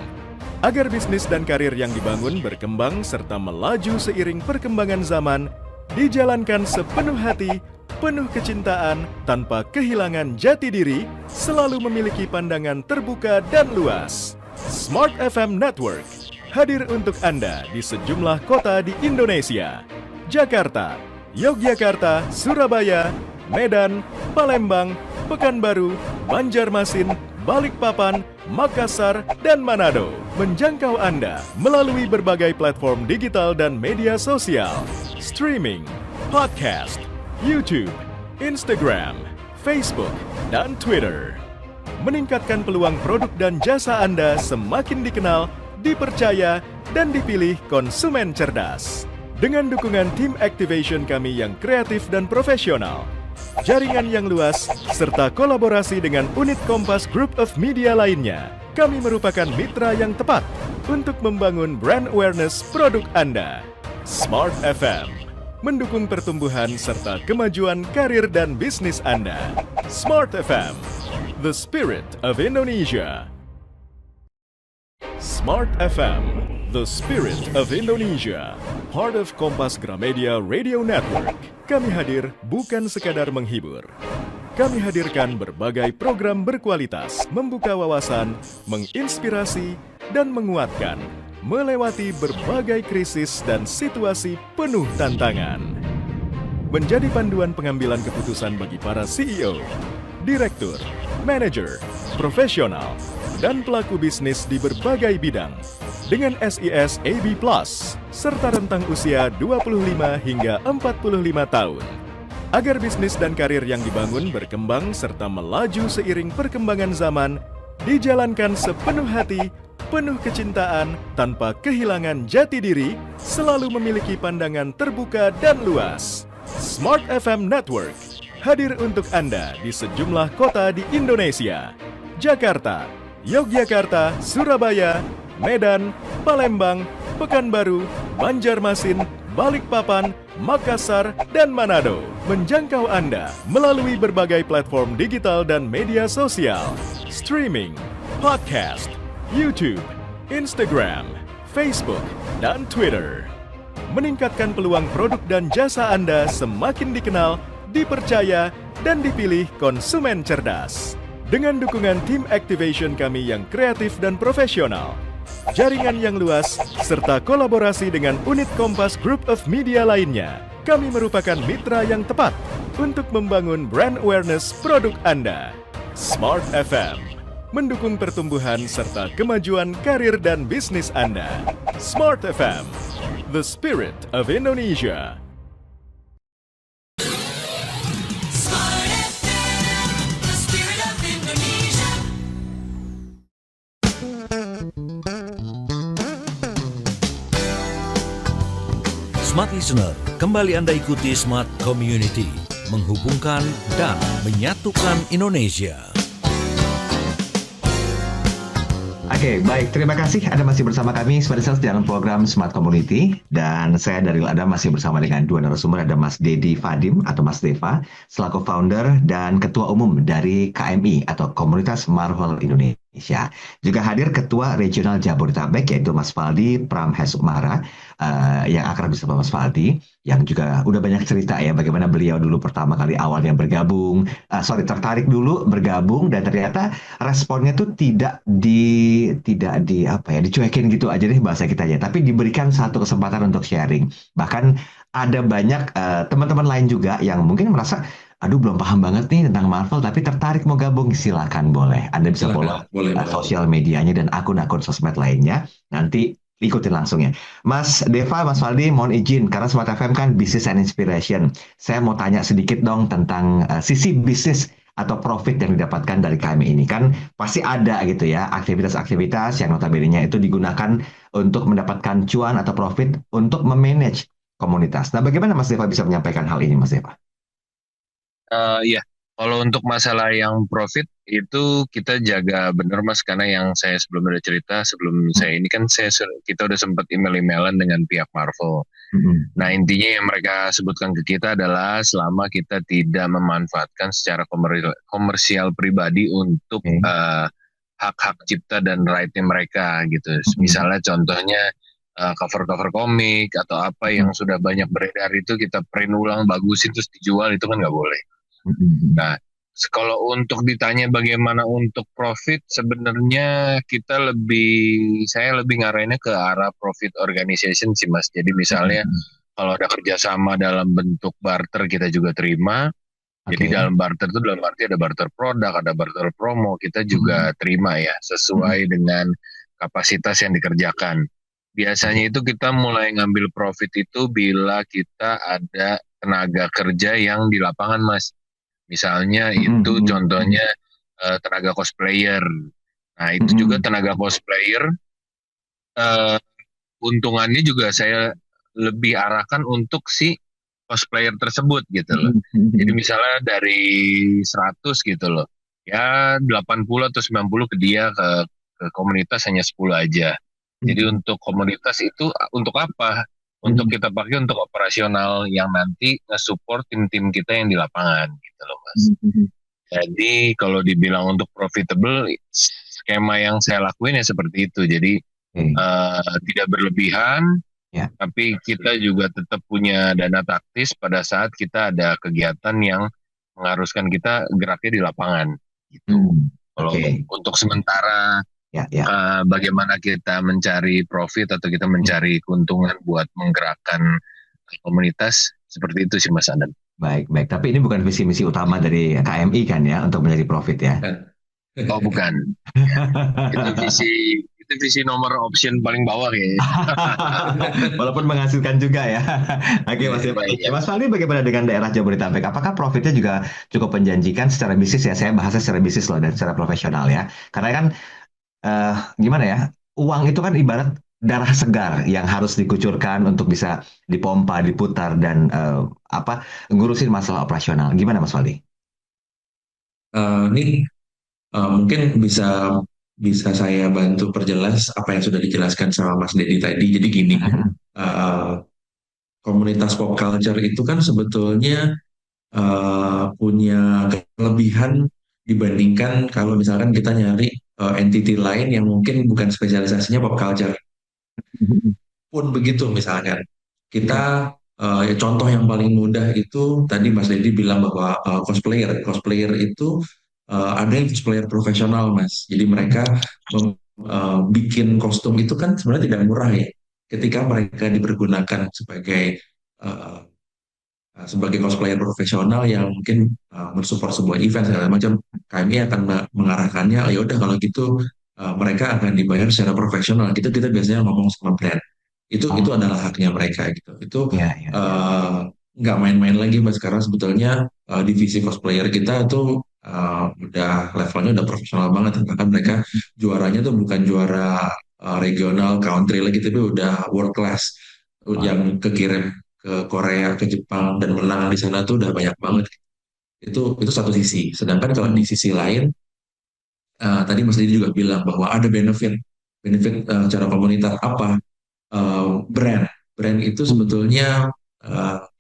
Agar bisnis dan karir yang dibangun berkembang serta melaju seiring perkembangan zaman, dijalankan sepenuh hati, penuh kecintaan, tanpa kehilangan jati diri, selalu memiliki pandangan terbuka dan luas. Smart FM Network hadir untuk Anda di sejumlah kota di Indonesia. Jakarta, Yogyakarta, Surabaya, Medan, Palembang, Pekanbaru, Banjarmasin, Balikpapan, Makassar, dan Manado. Menjangkau Anda melalui berbagai platform digital dan media sosial, streaming, podcast, YouTube, Instagram, Facebook, dan Twitter. Meningkatkan peluang produk dan jasa Anda semakin dikenal, dipercaya, dan dipilih konsumen cerdas. Dengan dukungan tim activation kami yang kreatif dan profesional, jaringan yang luas, serta kolaborasi dengan unit Kompas Group of Media lainnya, kami merupakan mitra yang tepat untuk membangun brand awareness produk Anda. Smart FM mendukung pertumbuhan serta kemajuan karir dan bisnis Anda. Smart FM, the spirit of Indonesia. Smart FM, the spirit of Indonesia, part of Kompas Gramedia Radio Network. Kami hadir bukan sekadar menghibur. Kami hadirkan berbagai program berkualitas, membuka wawasan, menginspirasi, dan menguatkan, melewati berbagai krisis dan situasi penuh tantangan. Menjadi panduan pengambilan keputusan bagi para CEO, direktur, manajer, profesional, dan pelaku bisnis di berbagai bidang dengan SIS AB+, serta rentang usia 25 hingga 45 tahun. Agar bisnis dan karir yang dibangun berkembang serta melaju seiring perkembangan zaman, dijalankan sepenuh hati, penuh kecintaan, tanpa kehilangan jati diri, selalu memiliki pandangan terbuka dan luas. Smart FM Network hadir untuk Anda di sejumlah kota di Indonesia. Jakarta, Yogyakarta, Surabaya, Medan, Palembang, Pekanbaru, Banjarmasin, Balikpapan, Makassar, dan Manado. Menjangkau Anda melalui berbagai platform digital dan media sosial, streaming, podcast, YouTube, Instagram, Facebook, dan Twitter. Meningkatkan peluang produk dan jasa Anda semakin dikenal, dipercaya, dan dipilih konsumen cerdas. Dengan dukungan tim activation kami yang kreatif dan profesional, jaringan yang luas, serta kolaborasi dengan unit Kompas Group of Media lainnya, kami merupakan mitra yang tepat untuk membangun brand awareness produk Anda. Smart FM, mendukung pertumbuhan serta kemajuan karir dan bisnis Anda. Smart FM, the spirit of Indonesia. Smart FM, the spirit of Indonesia. Smart Listener, kembali Anda ikuti Smart Community, menghubungkan dan menyatukan Indonesia. Oke, baik. Terima kasih Anda masih bersama kami Smart Listeners dalam program Smart Community. Dan saya Daryl Adam masih bersama dengan dua narasumber. Ada Mas Dedi Fadim atau Mas Deva, selaku founder dan ketua umum dari KMI atau Komunitas Marvel Indonesia. Juga hadir Ketua Regional Jabodetabek yaitu Mas Faldi Pramhesumara, yang akrab disapa Mas Faldi, yang juga udah banyak cerita ya bagaimana beliau dulu pertama kali awalnya tertarik dulu bergabung, dan ternyata responnya tuh tidak dicuekin gitu aja deh bahasa kita aja, tapi diberikan satu kesempatan untuk sharing. Bahkan ada banyak teman-teman lain juga yang mungkin merasa aduh belum paham banget nih tentang Marvel tapi tertarik mau gabung, silakan boleh. Anda bisa follow sosial medianya dan akun-akun sosmed lainnya. Nanti ikutin langsung ya. Mas Deva, Mas Faldi, mohon izin karena Smart FM kan Business and Inspiration. Saya mau tanya sedikit dong tentang sisi bisnis atau profit yang didapatkan dari KMI ini. Kan pasti ada gitu ya aktivitas-aktivitas yang notabene-nya itu digunakan untuk mendapatkan cuan atau profit untuk memanage komunitas. Nah, bagaimana Mas Deva bisa menyampaikan hal ini, Mas Deva? Ya, kalau untuk masalah yang profit itu kita jaga bener Mas, karena yang saya sebelumnya udah cerita sebelum saya ini kan kita udah sempat email-emailan dengan pihak Marvel. Nah, intinya yang mereka sebutkan ke kita adalah selama kita tidak memanfaatkan secara komersial pribadi untuk hak-hak cipta dan right-nya mereka gitu. Misalnya contohnya cover-cover komik atau apa yang sudah banyak beredar itu kita print ulang, bagusin terus dijual, itu kan nggak boleh. Nah, kalau untuk ditanya bagaimana untuk profit, sebenarnya saya lebih ngarahinnya ke arah profit organization sih Mas. Jadi misalnya kalau ada kerjasama dalam bentuk barter kita juga terima. Jadi dalam barter itu dalam arti ada barter produk, ada barter promo, kita juga terima ya sesuai dengan kapasitas yang dikerjakan. Biasanya itu kita mulai ngambil profit itu bila kita ada tenaga kerja yang di lapangan Mas. Misalnya itu contohnya tenaga cosplayer. Nah itu juga tenaga cosplayer, untungannya juga saya lebih arahkan untuk si cosplayer tersebut gitu loh. Jadi misalnya dari 100 gitu loh, ya 80 atau 90 ke dia, ke komunitas hanya 10 aja. Jadi untuk komunitas itu untuk apa? Untuk kita pakai untuk operasional yang nanti nge-support tim-tim kita yang di lapangan gitu loh Mas. Jadi kalau dibilang untuk profitable, skema yang saya lakuin ya seperti itu. Jadi tidak berlebihan, tapi kita juga tetap punya dana taktis pada saat kita ada kegiatan yang mengharuskan kita geraknya di lapangan gitu. Kalau untuk sementara bagaimana kita mencari profit atau kita mencari keuntungan buat menggerakkan komunitas, seperti itu sih Mas Andan. Baik. Tapi ini bukan visi misi utama dari KMI kan ya untuk mencari profit ya? Oh bukan. Itu visi nomor option paling bawah ya. Walaupun menghasilkan juga ya. Oke Mas Deva. Mas Faldi, bagaimana dengan daerah Jabodetabek? Apakah profitnya juga cukup menjanjikan secara bisnis ya? Saya bahasnya secara bisnis loh dan secara profesional ya. Karena kan gimana ya, uang itu kan ibarat darah segar yang harus dikucurkan untuk bisa dipompa, diputar dan ngurusin masalah operasional. Gimana Mas Faldi? Ini mungkin bisa saya bantu perjelas apa yang sudah dijelaskan sama Mas Dedi tadi. Jadi gini, komunitas pop culture itu kan sebetulnya punya kelebihan dibandingkan kalau misalkan kita nyari entity lain yang mungkin bukan spesialisasinya pop culture. Pun begitu misalkan kita contoh yang paling mudah itu tadi Mas Dedi bilang bahwa cosplayer itu ada yang cosplayer profesional Mas. Jadi mereka bikin kostum itu kan sebenarnya tidak murah ya. Ketika mereka dipergunakan uh, sebagai cosplayer profesional yang mungkin mensupport sebuah event segala macam, kami akan mengarahkannya, "Oh, ya udah kalau gitu mereka akan dibayar secara profesional." Gitu kita biasanya ngomong sama brand. Itu Oh, adalah haknya mereka gitu. Itu ya, ya, ya. nggak main-main lagi mas, karena sebetulnya divisi cosplayer kita tuh udah levelnya udah profesional banget. Bahkan mereka juaranya tuh bukan juara regional country lagi, tapi udah world class Wah, yang kekirim ke Korea, ke Jepang dan menang di sana tuh udah banyak banget. Itu satu sisi. Sedangkan kalau di sisi lain, tadi Mas Didi juga bilang bahwa ada benefit cara komunitas apa? Brand. Brand itu sebetulnya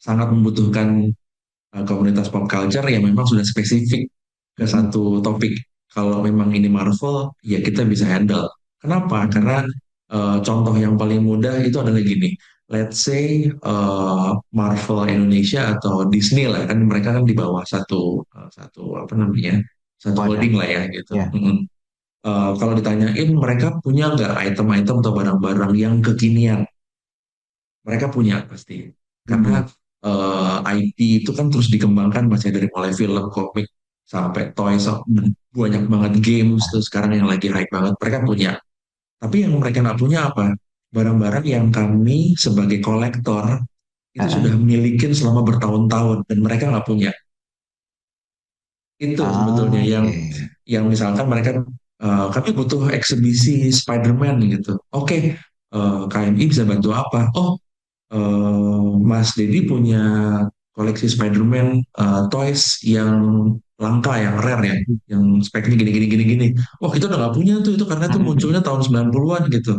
sangat membutuhkan komunitas pop culture yang memang sudah spesifik ke satu topik. Kalau memang ini Marvel, ya kita bisa handle. Kenapa? Karena contoh yang paling mudah itu adalah gini. Let's say Marvel Indonesia atau Disney lah, kan mereka kan di bawah satu apa namanya, satu wadah. holding lah ya gitu. Ya. Kalau ditanyain mereka punya nggak item-item atau barang-barang yang kekinian, mereka punya pasti. Karena Mm-mm. IP itu kan terus dikembangkan masih dari mulai film, komik, sampai toys, banyak banget games tuh sekarang yang lagi hype banget. Mereka punya. Tapi yang mereka nggak punya apa? Barang-barang yang kami sebagai kolektor itu sudah Ah, milikin selama bertahun-tahun dan mereka nggak punya. Itu sebetulnya oke. yang misalkan mereka kami butuh eksibisi Spider-Man gitu. Oke, KMI bisa bantu apa? Oh, Mas Dedi punya koleksi Spider-Man toys yang langka, yang rare ya, yang speknya gini gini gini gini. Wah, kita udah nggak punya tuh, itu karena itu munculnya tahun 90-an gitu.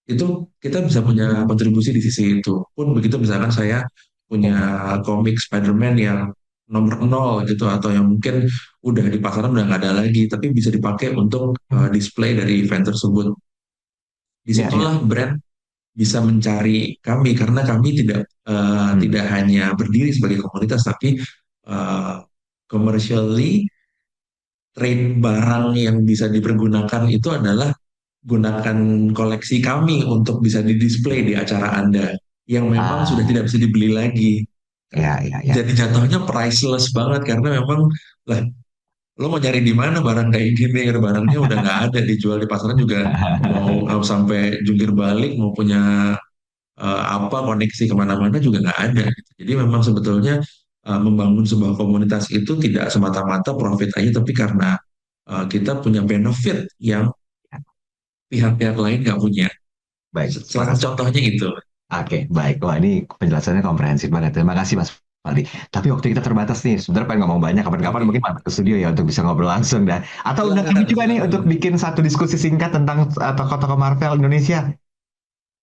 Itu kita bisa punya kontribusi di sisi itu. Pun begitu misalkan saya punya komik Spider-Man yang nomor nol gitu, atau yang mungkin udah di pasaran udah nggak ada lagi, tapi bisa dipakai untuk display dari event tersebut. Ya, ya. Disitulah brand bisa mencari kami, karena kami Hmm. tidak hanya berdiri sebagai komunitas, tapi uh, commercially trade barang yang bisa dipergunakan itu adalah gunakan koleksi kami untuk bisa didisplay di acara Anda yang memang sudah Ah, tidak bisa dibeli lagi. ya, ya, ya. Jadi jatuhnya priceless banget karena memang lah, lo mau nyari di mana barang kayak gini, barangnya udah nggak ada, dijual di pasaran juga mau sampai jungkir balik, mau punya apa koneksi kemana-mana juga nggak ada gitu. Jadi memang sebetulnya membangun sebuah komunitas itu tidak semata-mata profit aja, tapi karena kita punya benefit yang pihak-pihak lain nggak punya. Baik, Salah makasih. contohnya itu. Oke, baik. Wah, ini penjelasannya komprehensif banget. Terima kasih, Mas Faldi. Tapi waktu kita terbatas nih. Sebenarnya pengen ngomong banyak. Kapan-kapan Oke. mungkin mampir ke studio ya untuk bisa ngobrol langsung dah. Atau undang kami Silakan, juga nih untuk silakan. bikin satu diskusi singkat tentang tokoh-tokoh Marvel Indonesia.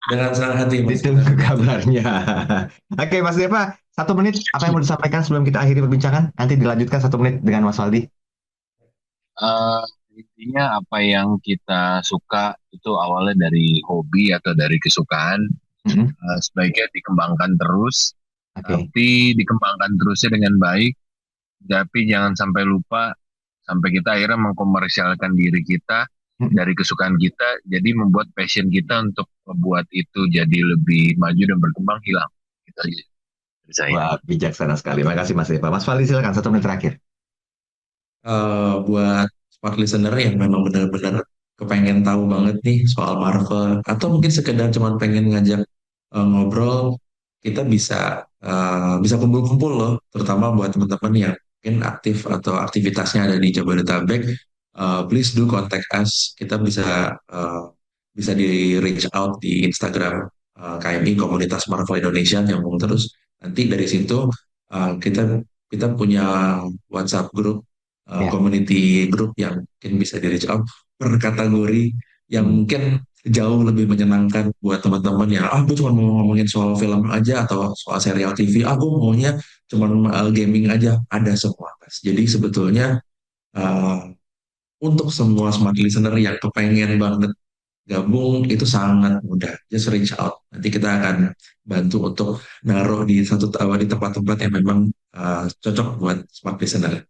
Dengan senang hati Mas, kita Ditunggu bantu. kabarnya. Oke, Mas Deva. 1 menit. Apa yang mau disampaikan sebelum kita akhiri perbincangan? Nanti dilanjutkan 1 menit dengan Mas Faldi. Eh, Intinya apa yang kita suka itu awalnya dari hobi atau dari kesukaan, Mm-mm. sebaiknya dikembangkan terus, Oke. tapi dikembangkan terusnya dengan baik, tapi jangan sampai lupa sampai kita akhirnya mengkomersialkan diri kita Mm-mm. dari kesukaan kita, jadi membuat passion kita untuk membuat itu jadi lebih maju dan berkembang hilang. Gitu aja dari saya. Wah, bijaksana sekali. Makasih, Mas Deva. Mas Faldi, silakan 1 menit terakhir. Buat smart listener yang memang benar-benar kepengen tahu banget nih soal Marvel, atau mungkin sekedar cuma pengen ngajak ngobrol, kita bisa kumpul-kumpul loh, terutama buat teman-teman yang mungkin aktif atau aktivitasnya ada di Jabodetabek. Please do contact us. Kita bisa di reach out di Instagram KMI Komunitas Marvel Indonesia, nyambung terus. Nanti dari situ kita kita punya WhatsApp grup, Ya. community group yang mungkin bisa di reach out per kategori, yang Hmm. mungkin jauh lebih menyenangkan buat teman-teman yang gue cuma mau ngomongin soal film aja atau soal serial TV, gue maunya cuma gaming aja, ada semua Mas. Jadi sebetulnya uh, untuk semua smart listener yang kepengen banget gabung itu sangat mudah, just reach out, nanti kita akan bantu untuk naruh di tempat-tempat yang memang cocok buat smart listener.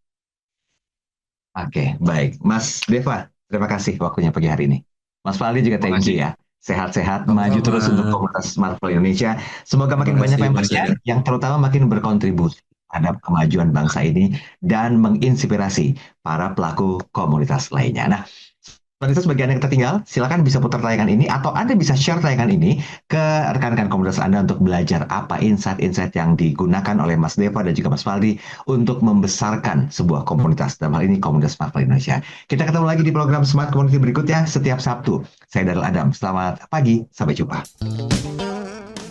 Oke, baik. Mas Deva, terima kasih waktunya pagi hari ini. Mas Faldi juga thank you ya. Sehat-sehat, maju Sama-sama. terus untuk komunitas Smartphone Indonesia. Semoga makin Terima banyak kasih, Mas membernya, Ega. yang terutama makin berkontribusi terhadap kemajuan bangsa ini dan menginspirasi para pelaku komunitas lainnya. Nah, pemirsa sebagai Anda yang tertinggal, silakan bisa putar tayangan ini atau Anda bisa share tayangan ini ke rekan-rekan komunitas Anda untuk belajar apa insight-insight yang digunakan oleh Mas Deva dan juga Mas Faldi untuk membesarkan sebuah komunitas. Dalam hal ini komunitas Smartphone Indonesia. Kita ketemu lagi di program Smart Community berikutnya setiap Sabtu. Saya Daryl Adam. Selamat pagi, sampai jumpa.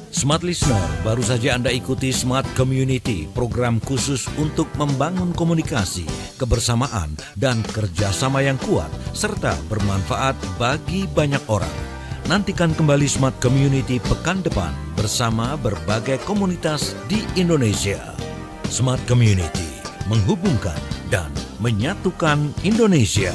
Smart Listener, baru saja Anda ikuti Smart Community, program khusus untuk membangun komunikasi, kebersamaan, dan kerjasama yang kuat, serta bermanfaat bagi banyak orang. Nantikan kembali Smart Community pekan depan bersama berbagai komunitas di Indonesia. Smart Community, menghubungkan dan menyatukan Indonesia.